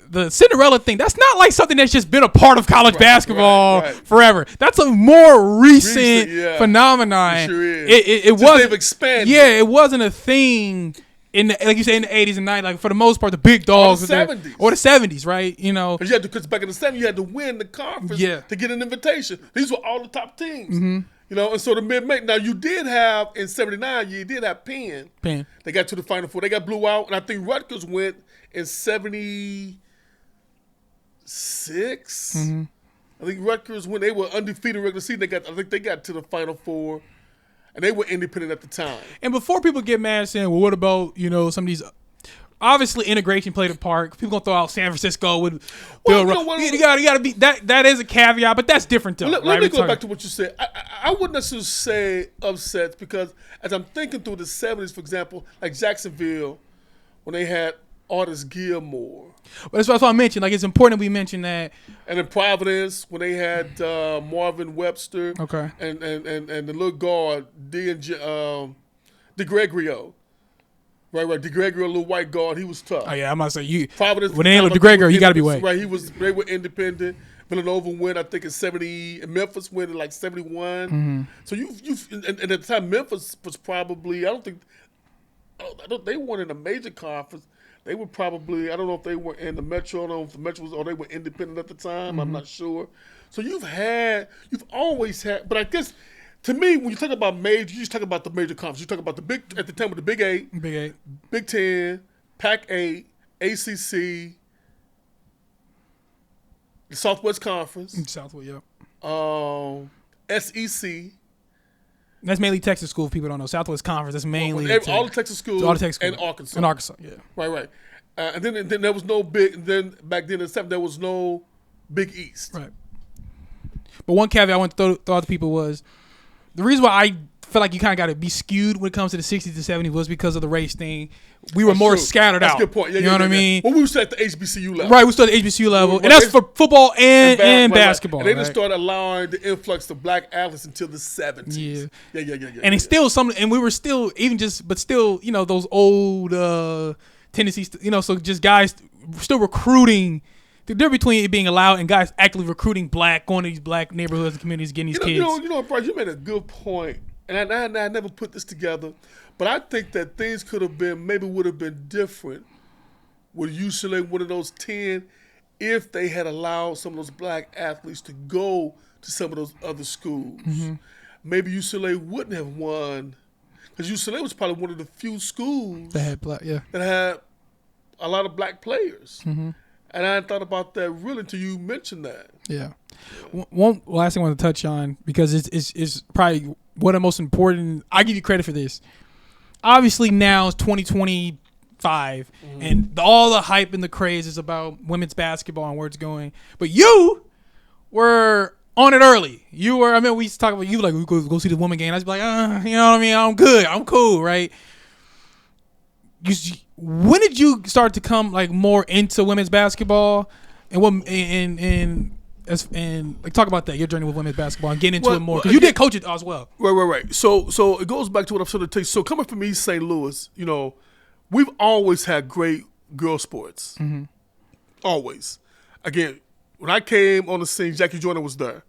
the Cinderella thing, that's not like something that's just been a part of college basketball forever. That's a more recent phenomenon. It sure is. It was, they've expanded. Yeah, it wasn't a thing like you say, in the 80s and 90s. Like, for the most part, the big dogs or the 70s. Or the 70s, right? You know, because back in the 70s, you had to win the conference to get an invitation. These were all the top teams. Mm-hmm. You know, and so the mid-major. Now, you did have, in 79, you did have Penn. They got to the Final Four. They got blew out, and I think Rutgers went in 76. Mm-hmm. I think Rutgers, when they were undefeated in regular season, I think they got to the Final Four, and they were independent at the time. And before people get mad saying, well, what about, some of these... Obviously, integration played a part. People gonna throw out San Francisco with Bill Russell. You gotta be that is a caveat, but that's different too. Let me go back to what you said. I wouldn't necessarily say upsets because as I'm thinking through the 70s, for example, like Jacksonville, when they had Artis Gilmore. But that's what I mentioned. Like, it's important that we mention that. And in Providence, when they had Marvin Webster. Okay. And the little guard, DeGregorio. Right. DeGregor, a little white guard, he was tough. Oh yeah, I'm gonna say you. Providence, When they ain't DeGregor, you got to be white. Right, they were independent. Villanova went, I think, in 70. And Memphis went in like 71. Mm-hmm. So and at the time, Memphis was probably, I don't think they weren't in a major conference. They were probably, I don't know if they were in the Metro, I don't know if the Metro was, or they were independent at the time. Mm-hmm. I'm not sure. So you've always had, but I guess, to me, when you talk about major, you just talk about the major conference. You talk about at the time with the Big 8, Big 10, Pac-8, ACC, the Southwest Conference. Southwest, yeah. SEC. That's mainly Texas school. If people don't know, Southwest Conference. That's mainly all the Texas schools. And Arkansas. And Arkansas, yeah. Right. And then there was no big. Then back then in the 70s, there was no Big East. Right. But one caveat I want to throw out to people was the reason why I feel like you kind of got to be skewed when it comes to the 60s to 70s was because of the race thing. We were more scattered out. That's a good point. Yeah, you know what I mean? Well, we were still at the HBCU level. Right, we still at the HBCU level. And that's for football and basketball. And they didn't start allowing the influx of black athletes until the 70s. Yeah. And it's still and we were still, but still, those old tendencies, so just guys still recruiting. The difference between it being allowed and guys actively recruiting going to these black neighborhoods and communities, getting these kids. Bryce, you made a good point. And I never put this together, but I think that things would have been different with UCLA, one of those 10, if they had allowed some of those black athletes to go to some of those other schools. Mm-hmm. Maybe UCLA wouldn't have won, because UCLA was probably one of the few schools that had a lot of black players. Mm-hmm. And I hadn't thought about that really until you mentioned that. Yeah. One last thing I want to touch on, because it's probably one of the most important. I give you credit for this. Obviously now it's 2025, and all the hype and the craze is about women's basketball and where it's going. But you were on it early. We used to talk about you, like, we go see the women game. I was like, you know what I mean? I'm good. I'm cool, right? When did you start to come like more into women's basketball, and talk about that, your journey with women's basketball, and getting into it more, because you did coach it as well. Right. So it goes back to what I'm trying to tell you. So coming from East St. Louis, we've always had great girl sports. Mm-hmm. Always. Again, when I came on the scene, Jackie Joyner was there.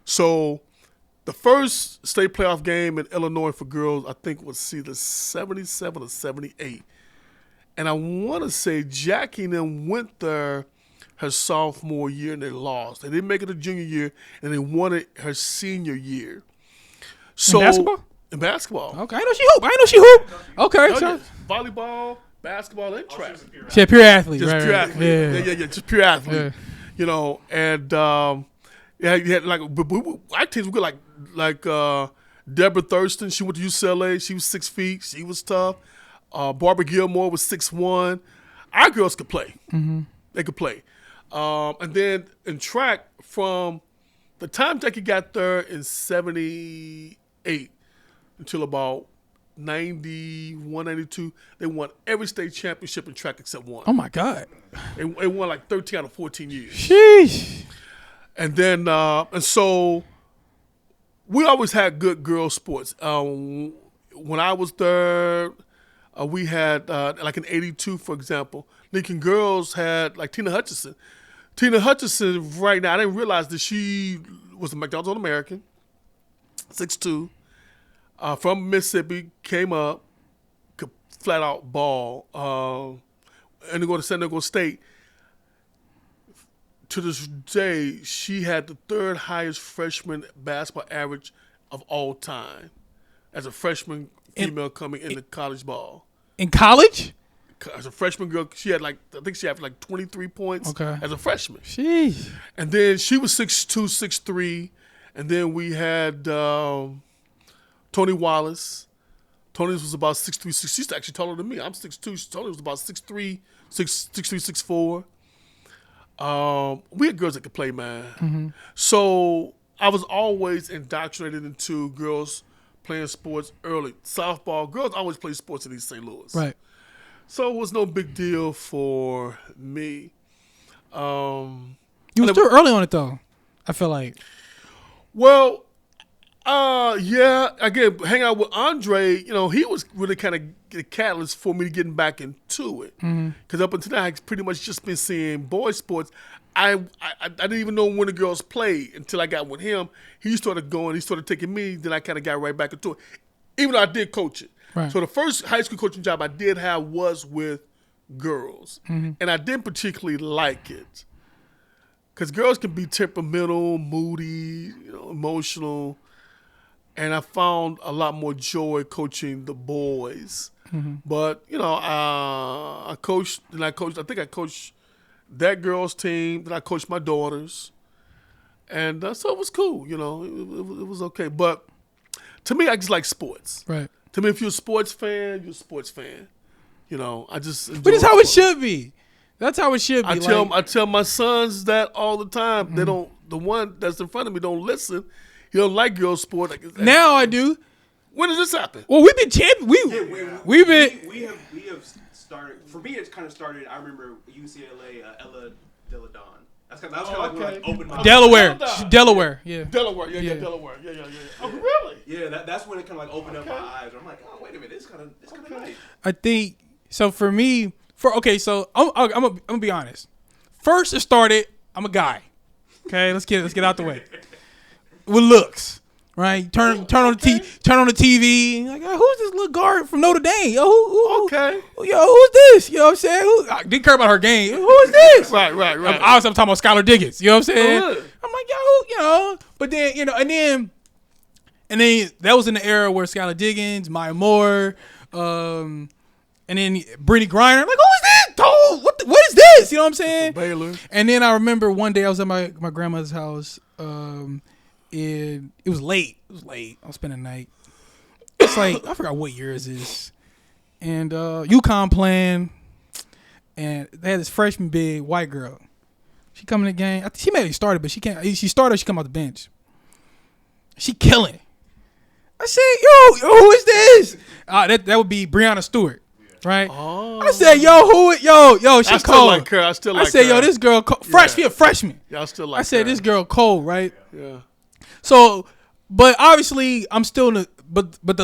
So the first state playoff game in Illinois for girls, I think, was either 77 or 78. And I want to say Jackie and them went there her sophomore year, and they lost. They didn't make it a junior year, and they won it her senior year. So, in basketball? In basketball. Okay, I know she hoop. Okay. So. Volleyball, basketball, and track. She's a pure athlete. Just right, pure right. athlete. Yeah, just pure athlete. Yeah. And you had like our teams were good, like Deborah Thurston. She went to UCLA. She was 6 feet. She was tough. Barbara Gilmore was 6'1". Our girls could play. Mm-hmm. They could play. And then in track, from the time Jackie got there in 78 until about 91, 92, they won every state championship in track except one. Oh, my God. They won like 13 out of 14 years. Sheesh. And then, and so we always had good girl sports. When I was there, we had, like in 82, for example, Lincoln girls had like Tina Hutchinson. Tina Hutchinson, right now, I didn't realize that she was a McDonald's All-American, 6'2", from Mississippi, came up, could flat out ball, and to go to San Diego State. To this day, she had the third highest freshman basketball average of all time as a freshman female coming into college ball. In college? As a freshman girl, I think she had like 23 points as a freshman. Jeez. And then she was 6'2", 6'3", and then we had Tony Wallace. Tony was about 6'3", 6'. She's actually taller than me. I'm 6'2". Tony was about 6'3", 6'4". We had girls that could play, man. Mm-hmm. So I was always indoctrinated into girls playing sports early. Softball, girls always play sports in East St. Louis. Right. So it was no big deal for me. You were still early on it, though, I feel like. Well, Yeah. Again, hang out with Andre. He was really kind of the catalyst for me getting back into it. Because up until now, I pretty much just been seeing boys sports. I didn't even know when the girls played until I got with him. He started going. He started taking me. Then I kind of got right back into it. Even though I did coach it. Right. So the first high school coaching job I did have was with girls, and I didn't particularly like it because girls can be temperamental, moody, emotional. And I found a lot more joy coaching the boys. But, I coached, and I think I coached that girls' team, then I coached my daughters. And so it was cool, it was okay. But to me, I just like sports. Right. To me, if you're a sports fan, you're a sports fan. I just enjoy But it's how it sports. should be. That's how it should be. I tell my sons that all the time. They don't. The one that's in front of me don't listen. He don't like girls' sport. Now I do. When does this happen? Well, we've been champions. We've been. We have started. For me, it's kind of started. I remember UCLA, Ella Deladon. That's kind of like when I opened my Delaware. Delaware. Yeah. Delaware. Yeah, Yeah. Delaware. Yeah. Oh, really? Yeah, that's when it kind of like opened up my eyes. I'm like, oh, wait a minute, it's kind of nice. I think so. For me, so I'm gonna be honest. First, it started. I'm a guy. Okay, let's get out the way. With looks, right? Turn on the TV. Like, who's this little guard from Notre Dame? Yo, who Okay. Yo, who's this? You know what I'm saying? I didn't care about her game. Who is this? Right. Obviously, I'm talking about Skylar Diggins. You know what I'm saying? Oh, yeah. I'm like, but then, and then that was in the era where Skylar Diggins, Maya Moore, and then Brittany Griner. I'm like, who is this? Oh, what is this? You know what I'm saying? Baylor. And then I remember one day I was at my grandmother's house. It was late. I was spending the night. It's like, I forgot what year is this. And UConn playing, and they had this freshman big white girl. She come in the game. I think she maybe started, but she can't. She started. She come off the bench. She killing it. I said, yo, who is this? That would be Breonna Stewart, right? Oh. I said, yo, she I still cold. like her. I said, yo, this girl cold. She a freshman. Yeah, I still like her. I said, this girl cold, right? Yeah. So, but obviously, I'm still in the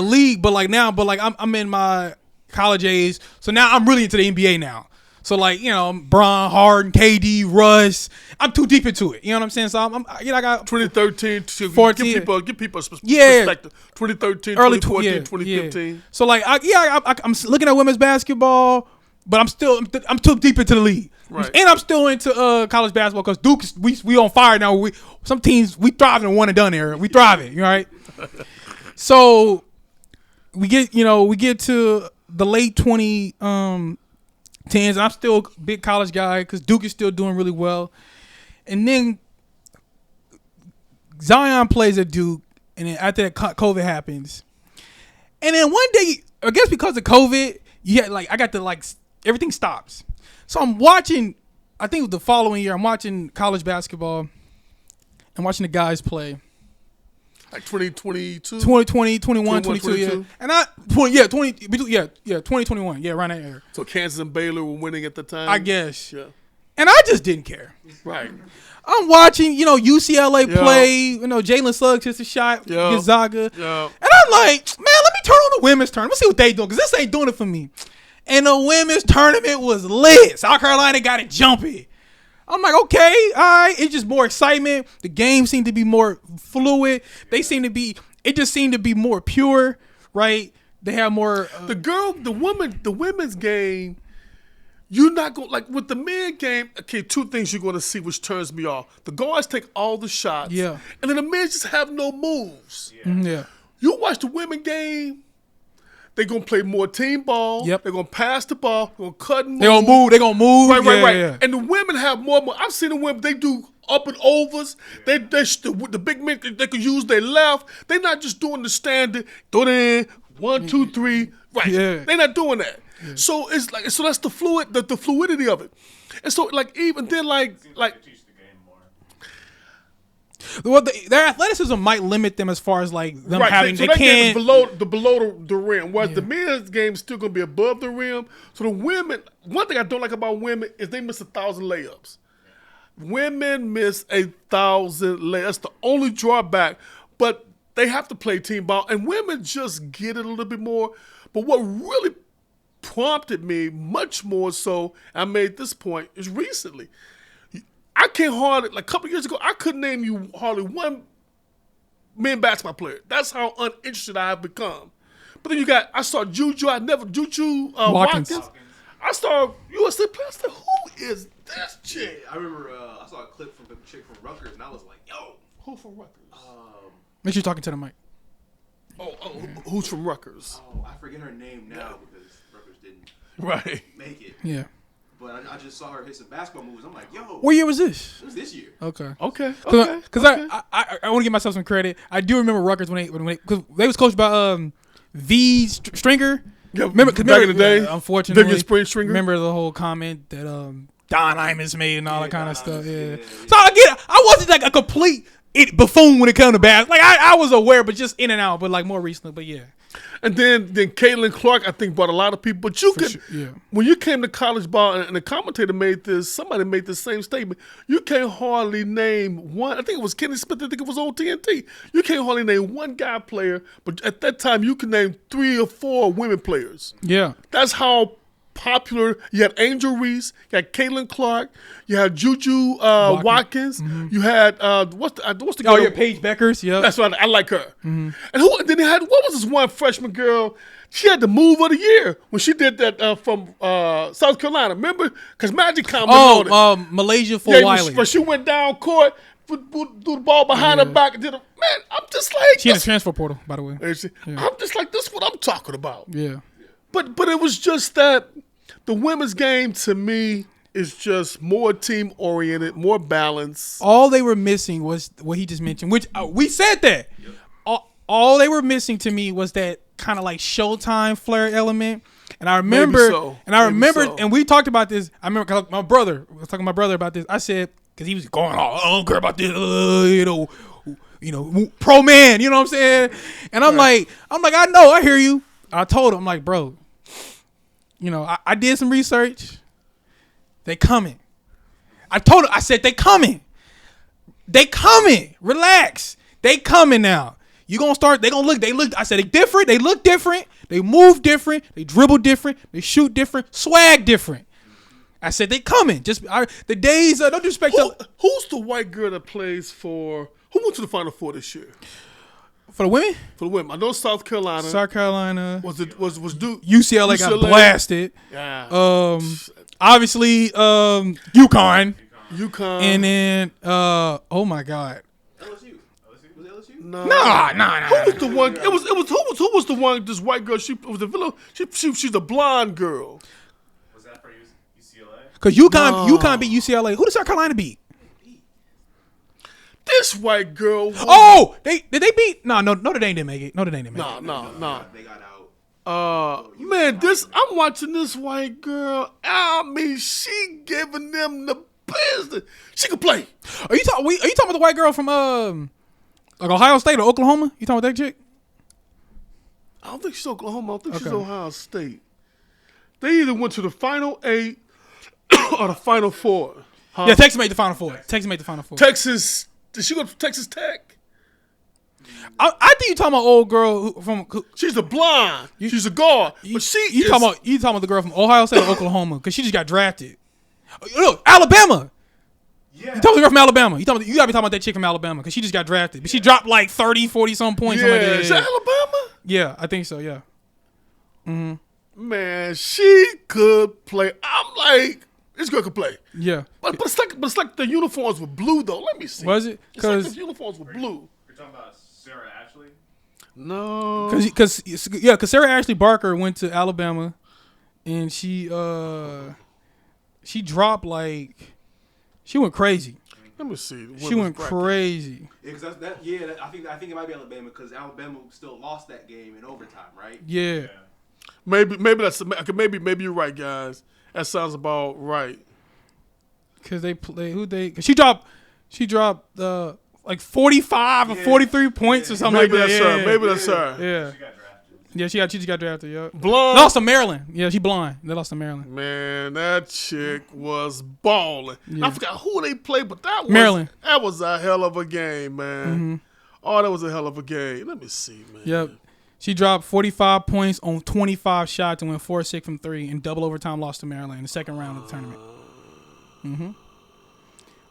league. But I'm in my college age. So now I'm really into the NBA now. So Bron, Harden, KD, Russ. I'm too deep into it. You know what I'm saying? So I got 2013 to 14, give people perspective. 2013, early 2014, 2015. Yeah. So I'm looking at women's basketball, but I'm too deep into the league. Right. And I'm still into college basketball because Duke, we on fire now. Some teams we thrive in one and done era. We thrive it, right? So we get to the late 2010s. And I'm still a big college guy because Duke is still doing really well. And then Zion plays at Duke, and then after that COVID happens, and then one day, I guess because of COVID, I got to everything stops. So I'm watching. I think it was the following year. I'm watching college basketball. I'm watching the guys play. Like 2022? 2020, 21, 22, yeah. And 2021, yeah, around that era. So Kansas and Baylor were winning at the time? I guess. Yeah. And I just didn't care. Right. I'm watching, UCLA play, Jalen Suggs hits a shot, Gonzaga. Yeah. And I'm like, man, let me turn on the women's tournament. Let's see what they doing, because this ain't doing it for me. And the women's tournament was lit. South Carolina got it jumpy. I'm like, okay, all right. It's just more excitement. The game seemed to be more fluid. It just seemed to be more pure, right? They have more. The women's game, you're not going, with the men game, okay, two things you're going to see which turns me off. The guards take all the shots. Yeah. And then the men just have no moves. Yeah. You watch the women game, they're going to play more team ball. Yep. They're going to pass the ball. They're going to cut and move. They're going to move. Right. Yeah. And the women have more. I've seen the women, they do up and overs. The big men, they can use their left. They're not just doing the standard, throw it in, 1, 2, 3. Right. Yeah. They're not doing that. Yeah. So it's so that's the fluidity of it. And so even then Teach the game more. Well, their athleticism might limit them as far as them having. So they game can't is below the rim. Whereas the men's game is still going to be above the rim. So the women, one thing I don't like about women is they miss 1,000 layups. Women miss 1,000 layups. That's the only drawback. But they have to play team ball, and women just get it a little bit more. But what really prompted me much more so, I made this point, is recently. I can't hardly, like a couple years ago, I couldn't name you hardly one men basketball player. That's how uninterested I have become. But then I saw Juju Watkins. I saw USA player. I said, who is this chick? I remember I saw a clip from a chick from Rutgers, and I was like, yo. Who from Rutgers? Make sure you're talking to the mic. Who's from Rutgers? I forget her name now because Rutgers didn't make it. Yeah. But I just saw her hit some basketball moves. I'm like, yo. What year was this? It was this year. Okay. Because I want to give myself some credit. I do remember Rutgers because they was coached by V Stringer. Yeah, remember back in the day, unfortunately, Vivian Stringer. Remember the whole comment that Don Imus made and all that kind of stuff. Yeah. So I get it. I wasn't like a complete buffoon when it came to basketball. Like I was aware, but just in and out. But like more recently. But yeah. And then Caitlin Clark, I think, brought a lot of people. But when you came to college ball, and the commentator somebody made this same statement, you can't hardly name one. I think it was Kenny Smith. I think it was on TNT. You can't hardly name one guy player, but at that time, you can name 3 or 4 women players. Yeah. That's how popular. You had Angel Reese, you had Caitlin Clark, you had Juju Watkins, you had what's the girl? Oh, yeah, Paige Beckers. Yeah, that's right. I like her. And then they had, what was this one freshman girl? She had the move of the year when she did that from South Carolina. Remember? Because Magic commented on it. Malaysia for Wiley. But she went down court, threw the ball behind her back, and did I'm just like, she in the transfer portal, by the way. I'm just like, this is what I'm talking about. Yeah. But it was just that the women's game to me is just more team oriented, more balanced. All they were missing was what he just mentioned, which we said that. Yep. All they were missing to me was that kind of like Showtime flair element. And I remember, and we talked about this. I remember I was talking to my brother about this. I said, because he was going, I don't care about this, pro man, you know what I'm saying? And I'm like, I know, I hear you. I told him, I'm like, bro, I did some research. They coming. I told him, I said, they coming. They coming. Relax. They coming now. You gonna start, they look, I said, they different. They look different. They move different. They dribble different. They shoot different. Swag different. I said, they coming. The days, don't disrespect. Who's the white girl that plays who went to the Final Four this year? For the women? For the women. I know South Carolina. Was Duke? UCLA got blasted. Yeah. Obviously, UConn. And then, oh my God. LSU. Was it LSU? Nah. Who was the one? Who was the one? This white girl. She's a blonde girl. Was that for UCLA? Because UConn beat UCLA. Who did South Carolina beat? This white girl. Did they beat? No, Notre Dame didn't make it. No. They got out. I'm watching this white girl. I mean, she giving them the business. She can play. Are you talking about the white girl from like Ohio State or Oklahoma? You talking about that chick? I don't think she's Oklahoma. I think she's Ohio State. They either went to the Final 8 or the Final 4. Huh? Yeah, Texas made the Final Four. Texas. Did she go to Texas Tech? I think you're talking about old girl she's a blonde. She's a guard. But you talking about the girl from Ohio State or Oklahoma? Because she just got drafted. Look, Alabama. Yeah. You talking about the girl from Alabama? You gotta be talking about that chick from Alabama because she just got drafted. But she dropped like 30, 40 some points. Yeah, is that Alabama? Yeah, I think so. Yeah. Mm-hmm. Man, she could play. I'm like, this girl could play. Yeah. But it's like the uniforms were blue though. Let me see. Was it? Because like the uniforms were blue. You're talking about Sarah Ashley? No. Because Sarah Ashley Barker went to Alabama, and she dropped she went crazy. Let me see. She went crazy. Yeah, because I think it might be Alabama because Alabama still lost that game in overtime, right? Yeah. Maybe maybe you're right, guys. That sounds about right. Because she dropped like 45 or 43 points or something maybe like that. Maybe that's her. Yeah. She got drafted. Yeah, she just got drafted. Yeah. Blonde. Lost to Maryland. Yeah, she blind. They lost to Maryland. Man, that chick was balling. Yeah. I forgot who they played, but that was Maryland. That was a hell of a game, man. Oh, that was a hell of a game. Let me see, man. Yep. She dropped 45 points on 25 shots and went 4-6 from 3 and double overtime lost to Maryland in the second round of the tournament.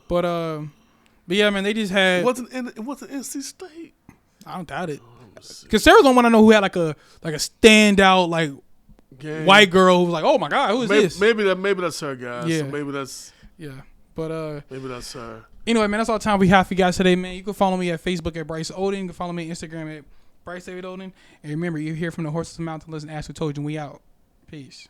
But yeah, man, they just had. It wasn't NC State. I don't doubt it. Because Sarah's the one I know who had like a standout like Game. white girl who was like, oh my god, who is this? Maybe that's her, guys. Yeah. So maybe that's But maybe that's her. anyway, man, that's all the time we have for you guys today, man. You can follow me at Facebook at Bryce Odin. You can follow me on Instagram at Bryce David Odin. And remember, you're here from the horse's mouth to listen. Ask who told you. We out. Peace.